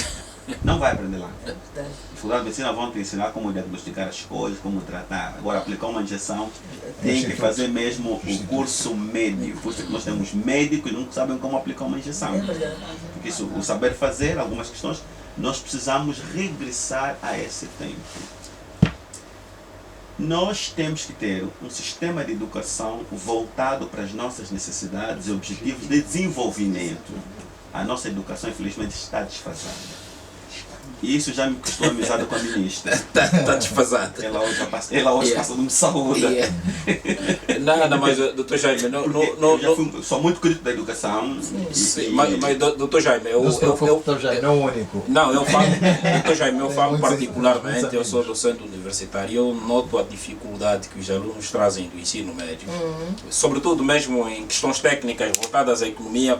Não vai aprender lá. Na faculdade de medicina vão te ensinar como diagnosticar as coisas, como tratar. Agora, aplicar uma injeção, tem que fazer mesmo o curso médio. Por isso que nós temos médicos que não sabem como aplicar uma injeção. Porque isso, o saber fazer, algumas questões, nós precisamos regressar a esse tempo. Nós temos que ter um sistema de educação voltado para as nossas necessidades e objetivos de desenvolvimento. A nossa educação, infelizmente, está desfasada. E isso já me custou amizade com a ministra. Está desfasada. Ela hoje passa de me saúde. Nada, mas doutor Jaime, sou muito crítico da educação. Sim, mas doutor Jaime, doutor Jaime é o único. Não, eu falo, doutor Jaime, eu falo particularmente, eu sou docente universitário, eu noto a dificuldade que os alunos trazem do ensino médio, sobretudo mesmo em questões técnicas voltadas à economia,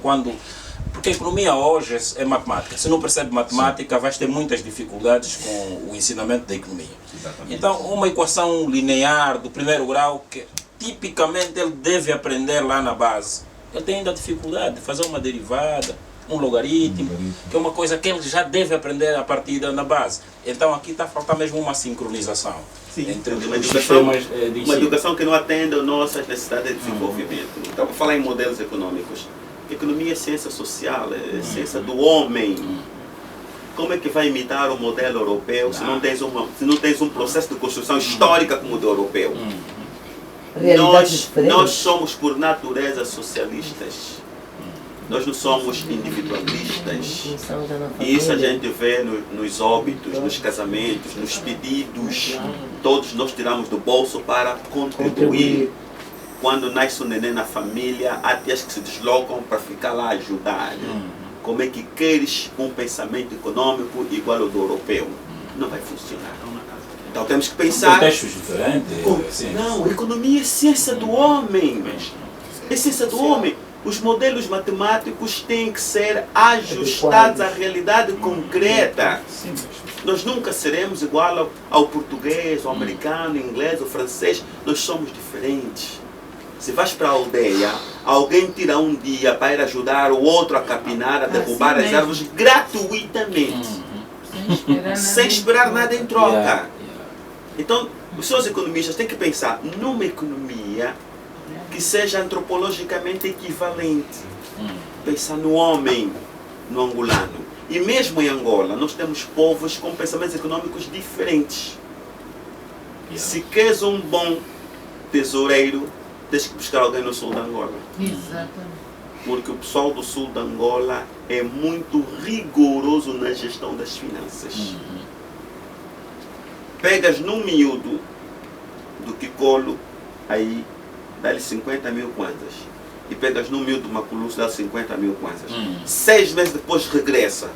porque a economia hoje é matemática. Se não percebe matemática, vais ter muitas dificuldades com o ensinamento da economia. Exatamente. Então, uma equação linear do primeiro grau, que tipicamente ele deve aprender lá na base, ele tem ainda dificuldade de fazer uma derivada, um logaritmo, que é uma coisa que ele já deve aprender a partir na base. Então, aqui está a faltar mesmo uma sincronização. Sim, entre uma educação que não atende às nossas necessidades de desenvolvimento. Então, para falar em modelos econômicos, economia é ciência social, é ciência do homem. Como é que vai imitar o modelo europeu se não tens um processo de construção histórica como o do europeu? Nós somos por natureza socialistas. Nós não somos individualistas. E isso a gente vê nos óbitos, nos casamentos, nos pedidos. Todos nós tiramos do bolso para contribuir. Quando nasce um neném na família, há tias que se deslocam para ficar lá a ajudar. Como é que queres um pensamento econômico igual ao do europeu? Não vai funcionar. Então temos que pensar... Contextos diferentes. Não, a economia é ciência do homem. É ciência do homem. Os modelos matemáticos têm que ser ajustados à realidade concreta. Nós nunca seremos igual ao português, ao americano, ao inglês, ao francês. Nós somos diferentes. Se vais para a aldeia, alguém tira um dia para ir ajudar o outro a capinar, a derrubar as árvores gratuitamente. Sem esperar nada em troca. Então, os seus economistas têm que pensar numa economia que seja antropologicamente equivalente. Pensar no homem, no angolano. E mesmo em Angola, nós temos povos com pensamentos econômicos diferentes. Se queres um bom tesoureiro, tens que buscar alguém no sul de Angola. Exatamente. Porque o pessoal do sul de Angola é muito rigoroso na gestão das finanças. Pegas num miúdo do Kikolo, aí dá-lhe 50 mil kwanzas. E pegas num miúdo do Maculuço, dá-lhe 50 mil kwanzas. 6 meses depois regressa.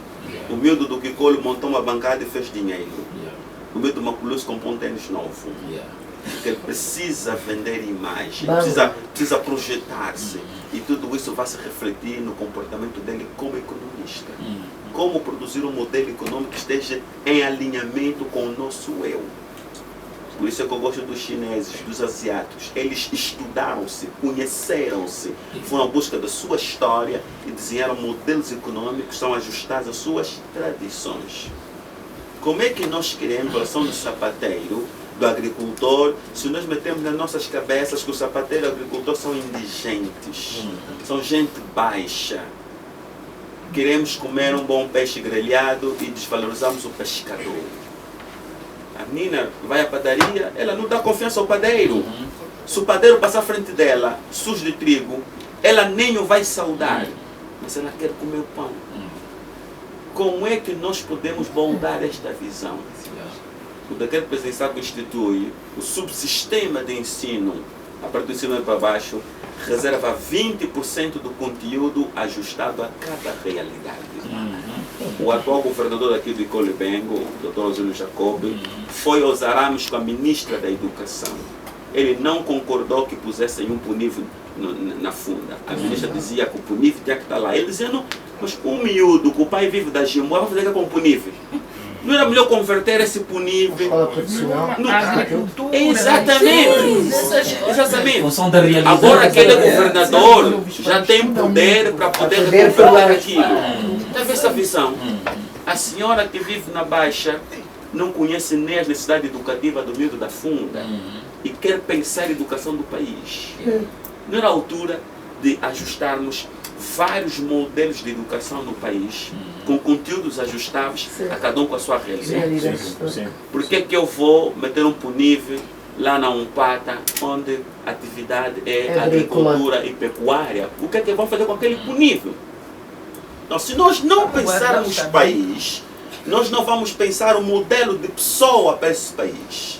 O miúdo do Kikolo montou uma bancada e fez dinheiro. O miúdo do Maculuço comprou um tênis novo. Porque ele precisa vender imagem, precisa projetar-se. E tudo isso vai se refletir no comportamento dele como economista. Como produzir um modelo econômico que esteja em alinhamento com o nosso eu. Por isso é que eu gosto dos chineses, dos asiáticos. Eles estudaram-se, conheceram-se, foram à busca da sua história e desenharam modelos econômicos que são ajustados às suas tradições. Como é que nós queremos a relação do sapateiro, do agricultor, se nós metemos nas nossas cabeças que o sapateiro e o agricultor são indigentes, são gente baixa. Queremos comer um bom peixe grelhado e desvalorizamos o pescador. A menina vai à padaria, ela não dá confiança ao padeiro. Se o padeiro passar à frente dela, sujo de trigo, ela nem o vai saudar, mas ela quer comer o pão. Como é que nós podemos moldar esta visão? O decreto presidencial constitui o subsistema de ensino, a partir do ensino para baixo, reserva 20% do conteúdo ajustado a cada realidade. O atual governador aqui do Icole-Bengo, o Dr. Osílio Jacob, foi aos arames com a ministra da Educação ele não concordou que pusessem um PUNIV na funda. A ministra dizia que o PUNIV tinha que estar lá. Ele dizia, não, mas um miúdo que o pai vive da Jimboa, vai fazer com o PUNIV. Não era melhor converter esse PUNIV? Escola profissional. Agricultura. Exatamente. Exatamente. Função da realidade. Agora aquele governador já tem poder para poder reconverter aquilo. Teve essa visão. A senhora que vive na Baixa não conhece nem a necessidade educativa do miúdo da funda e quer pensar em educação do país. Não era a altura de ajustarmos vários modelos de educação no país, com conteúdos ajustáveis, a cada um com a sua realidade. Por que eu vou meter um PUNIV lá na Umpata, onde a atividade é agricultura e pecuária? O que é que vão fazer com aquele PUNIV? Então, se nós não pensarmos país, nós não vamos pensar o modelo de pessoa para esse país.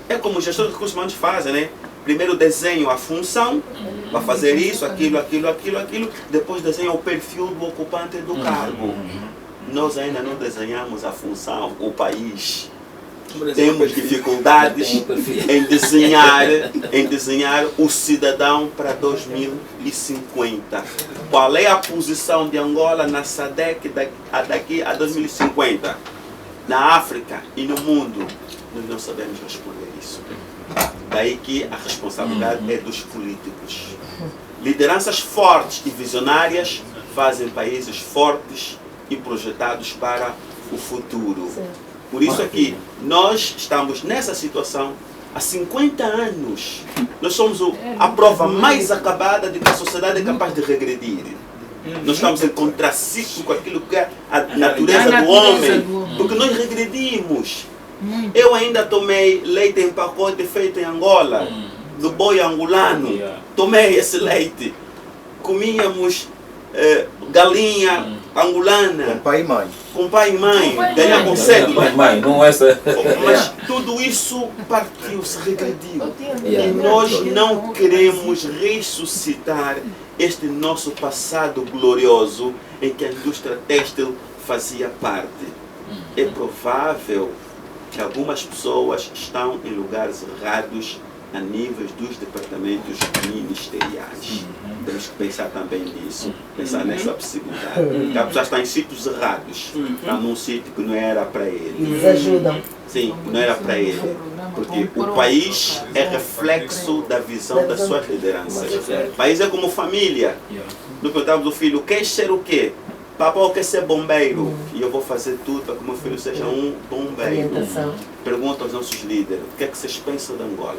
É como os gestores de recursos humanos fazem, né? Primeiro desenho a função, para fazer isso, aquilo, depois desenha o perfil do ocupante do cargo. Nós ainda não desenhamos a função, o país. Temos dificuldades em desenhar o cidadão para 2050. Qual é a posição de Angola na SADC daqui a 2050? Na África e no mundo? Nós não sabemos responder isso. Daí que a responsabilidade é dos políticos. Lideranças fortes e visionárias fazem países fortes e projetados para o futuro. Por isso aqui, nós estamos nessa situação há 50 anos. Nós somos a prova mais acabada de que a sociedade é capaz de regredir. Nós estamos em contraciclo com aquilo que é a natureza do homem, porque nós regredimos. Eu ainda tomei leite em pacote feito em Angola, do boi angolano. Tomei esse leite. Comíamos galinha angolana. Com pai e mãe. Com pai e mãe. Ganhar com cédula. Não é essa. Mas tudo isso partiu, se regrediu. E nós não queremos ressuscitar este nosso passado glorioso em que a indústria têxtil fazia parte. É provável que algumas pessoas estão em lugares errados a níveis dos departamentos ministeriais. Temos que pensar também nisso, pensar nessa possibilidade. Que a pessoa está em sítios errados, está num sítio que não era para ele. Eles ajudam. Sim, não era para ele. Porque o país é reflexo da visão das suas lideranças. O país é como família. Nós perguntamos ao filho, quer ser o quê? Papai quer ser bombeiro e eu vou fazer tudo para que o meu filho seja um bombeiro. Pergunta aos nossos líderes, o que é que vocês pensam de Angola?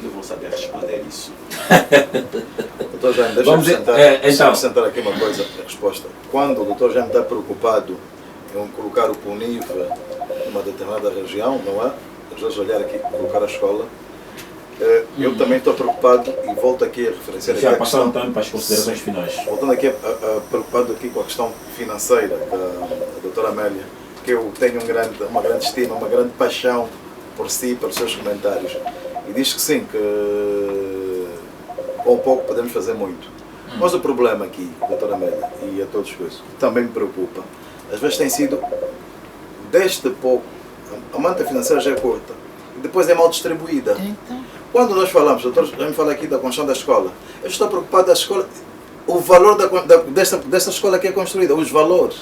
Não vão saber responder isso. Doutor Jaime, deixa-me sentar aqui uma coisa, a resposta. Quando o doutor Jaime está preocupado em colocar o PUNIV numa determinada região, não é? Às vezes olhar aqui, colocar a escola, eu também estou preocupado e volto aqui a referenciar Já aqui a passaram questão, então para as considerações finais. voltando aqui preocupado aqui com a questão financeira da doutora Amélia, que eu tenho uma grande estima, uma grande paixão por si, pelos seus comentários. E diz que sim, que com pouco podemos fazer muito. Mas o problema aqui, doutora Amélia, e a todos os também me preocupa, às vezes tem sido deste pouco, a manta financeira já é curta, e depois é mal distribuída. Quando nós falamos, doutor, já me fala aqui da construção da escola, eu estou preocupado da escola, o valor desta escola que é construída, os valores.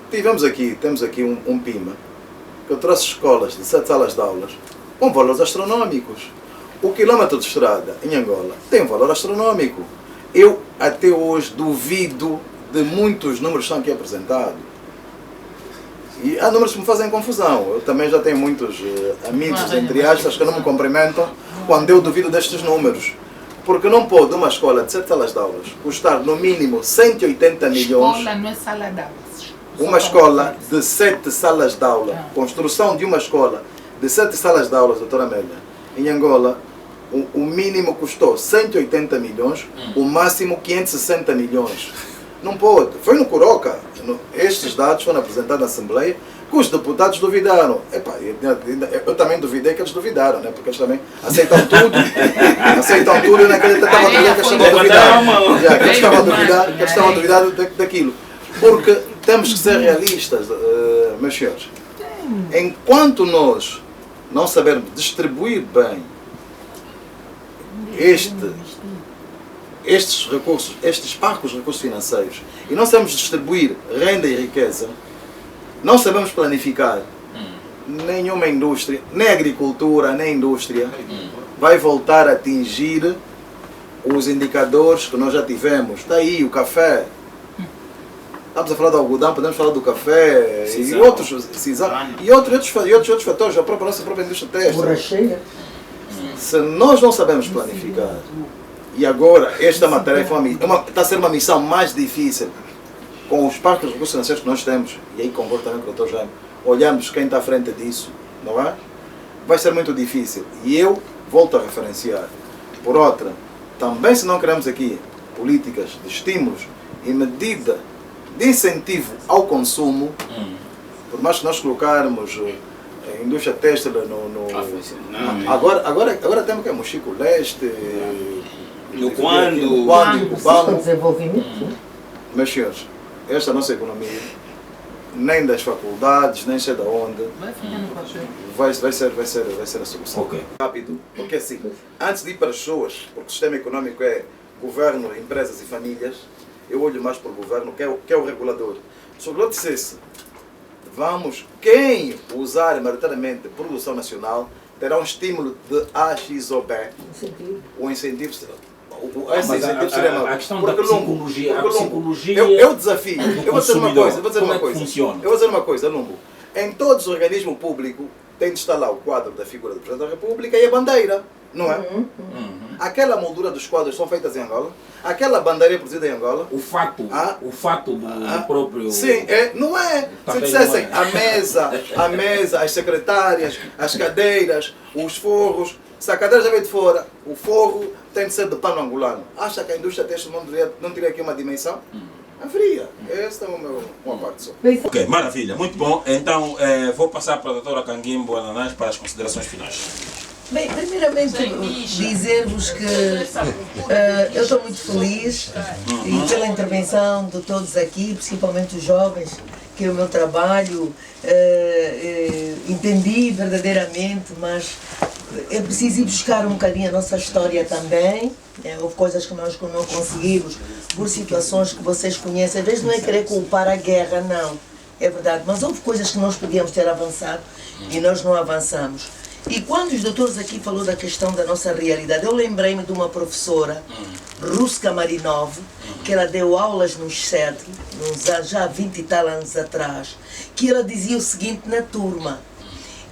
Temos aqui um PIMA, que eu trouxe escolas de 7 salas de aulas, com valores astronómicos. O quilômetro de estrada em Angola tem um valor astronómico. Eu até hoje duvido de muitos números que estão aqui apresentados. E há números que me fazem confusão. Eu também já tenho muitos amigos, entre aspas, que não me cumprimentam quando eu duvido destes números. Porque não pode uma escola de 7 salas de aulas custar no mínimo 180 milhões. Escola não é sala de aulas. Uma escola de 7 salas de aula, construção de uma escola de 7 salas de aulas, doutora Amélia, em Angola, o mínimo custou 180 milhões, o máximo 560 milhões. Não pode. Foi no Coroca. Estes dados foram apresentados na Assembleia, que os deputados duvidaram. Epá, eu também duvidei que eles duvidaram, né? Porque eles também aceitam tudo. Aceitam tudo e naquele tempo estavam a duvidar que eles estavam a duvidar. Que eles estavam a duvidar daquilo. Porque temos que ser realistas, meus senhores. Enquanto nós não sabermos distribuir bem estes recursos, estes parcos recursos financeiros, e não sabemos distribuir renda e riqueza, não sabemos planificar nenhuma indústria, nem agricultura, nem indústria, vai voltar a atingir os indicadores que nós já tivemos. Está aí o café. Estamos a falar do algodão, podemos falar do café e outros, e outros fatores, a nossa própria indústria têxtil. Se nós não sabemos planificar, e agora esta matéria está a ser uma missão mais difícil, com os parques de recursos financeiros que nós temos, e aí concordo também com o Dr. Jaime, olhamos quem está à frente disso, não é? Vai ser muito difícil. E eu volto a referenciar. Por outra, também se não queremos aqui políticas de estímulos e medida de incentivo ao consumo, por mais que nós colocarmos a indústria têxtil agora temos que é Mochico Leste, no quando o desenvolvimento. Meus senhores, esta nossa economia, nem das faculdades, nem sei de onde, vai ser a solução. Ok. Rápido, porque assim, antes de ir para as pessoas, porque o sistema econômico é governo, empresas e famílias, eu olho mais para o governo, que é o regulador. Se o regulador dissesse, quem usar maioritariamente produção nacional terá um estímulo de A, X ou B, o incentivo será. A questão da psicologia, eu desafio, eu vou dizer uma coisa, Lumbo. Em todos os organismos públicos tem de estar lá o quadro da figura do Presidente da República e a bandeira, não é? Aquela moldura dos quadros são feitas em Angola, aquela bandeira é produzida em Angola. O fato do próprio... Sim, não é? Se dissessem a mesa, as secretárias, as cadeiras, os forros, se a cadeira já veio de fora, o forro tem de ser de pano angolano. Acha que a indústria têxtil não teria aqui uma dimensão? Haveria. Esta é uma parte só. Ok, maravilha, muito bom. Então vou passar para a doutora Canguimbo Ananás para as considerações finais. Bem, primeiramente dizer-vos que eu estou muito feliz e pela intervenção de todos aqui, principalmente os jovens, que o meu trabalho entendi verdadeiramente, mas é preciso ir buscar um bocadinho a nossa história também. Houve coisas que nós não conseguimos por situações que vocês conhecem. Às vezes não é querer culpar a guerra, não. É verdade, mas houve coisas que nós podíamos ter avançado e nós não avançamos. E quando os doutores aqui falou da questão da nossa realidade, eu lembrei-me de uma professora, Ruska Marinov, que ela deu aulas no CEDRE, já há 20 e tal anos atrás, que ela dizia o seguinte na turma: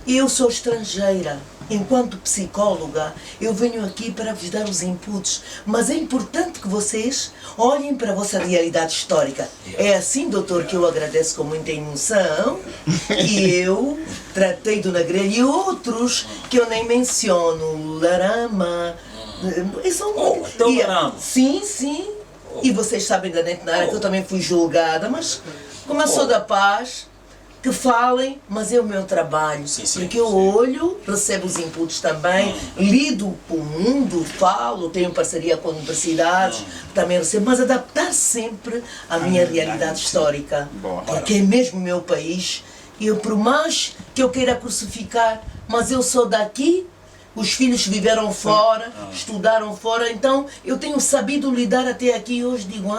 eu sou estrangeira, enquanto psicóloga, eu venho aqui para vos dar os inputs, mas é importante que vocês olhem para a vossa realidade histórica. É assim, doutor, que eu agradeço com muita emoção, e eu tratei do Negrelha e outros que eu nem menciono, Larama, sim, e vocês sabem da Netnara que eu também fui julgada, mas como eu sou da paz, que falem, mas é o meu trabalho, porque eu olho, recebo os inputs também, lido com o mundo, falo, tenho parceria com universidades, também recebo, mas adaptar sempre à minha realidade histórica, porque é mesmo o meu país, e eu, por mais que eu queira crucificar, mas eu sou daqui, os filhos viveram fora, estudaram fora, então eu tenho sabido lidar até aqui. Hoje digo,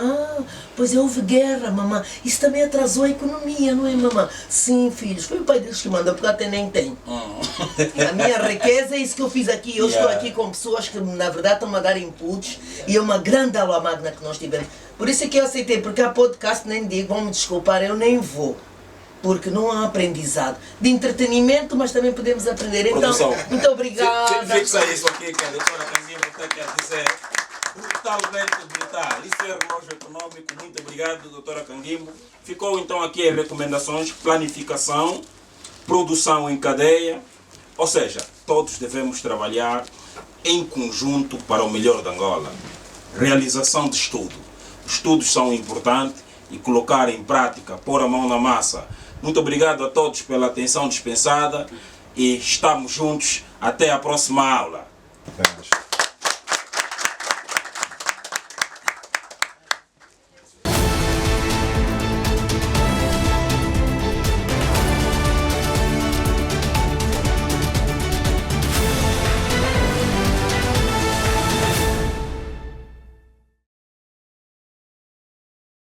pois houve guerra, mamãe. Isso também atrasou a economia, não é, mamãe? Sim, filhos, foi o pai deles que mandou, porque até nem tem. A minha riqueza é isso que eu fiz aqui. Eu estou aqui com pessoas que, na verdade, estão a dar inputs e é uma grande aula magna que nós tivemos. Por isso é que eu aceitei, porque há podcast, nem digo, vão me desculpar, eu nem vou. Porque não há aprendizado de entretenimento, mas também podemos aprender. Então, produção, muito obrigada. Fixa isso aqui que a doutora Canguimbo está a dizer. Brutalmente brutal. Isso é relógio econômico. Muito obrigado, doutora Canguimbo. Ficou então aqui as recomendações: planificação, produção em cadeia. Ou seja, todos devemos trabalhar em conjunto para o melhor da Angola. Realização de estudo. Estudos são importantes e colocar em prática, pôr a mão na massa. Muito obrigado a todos pela atenção dispensada e estamos juntos até a próxima aula.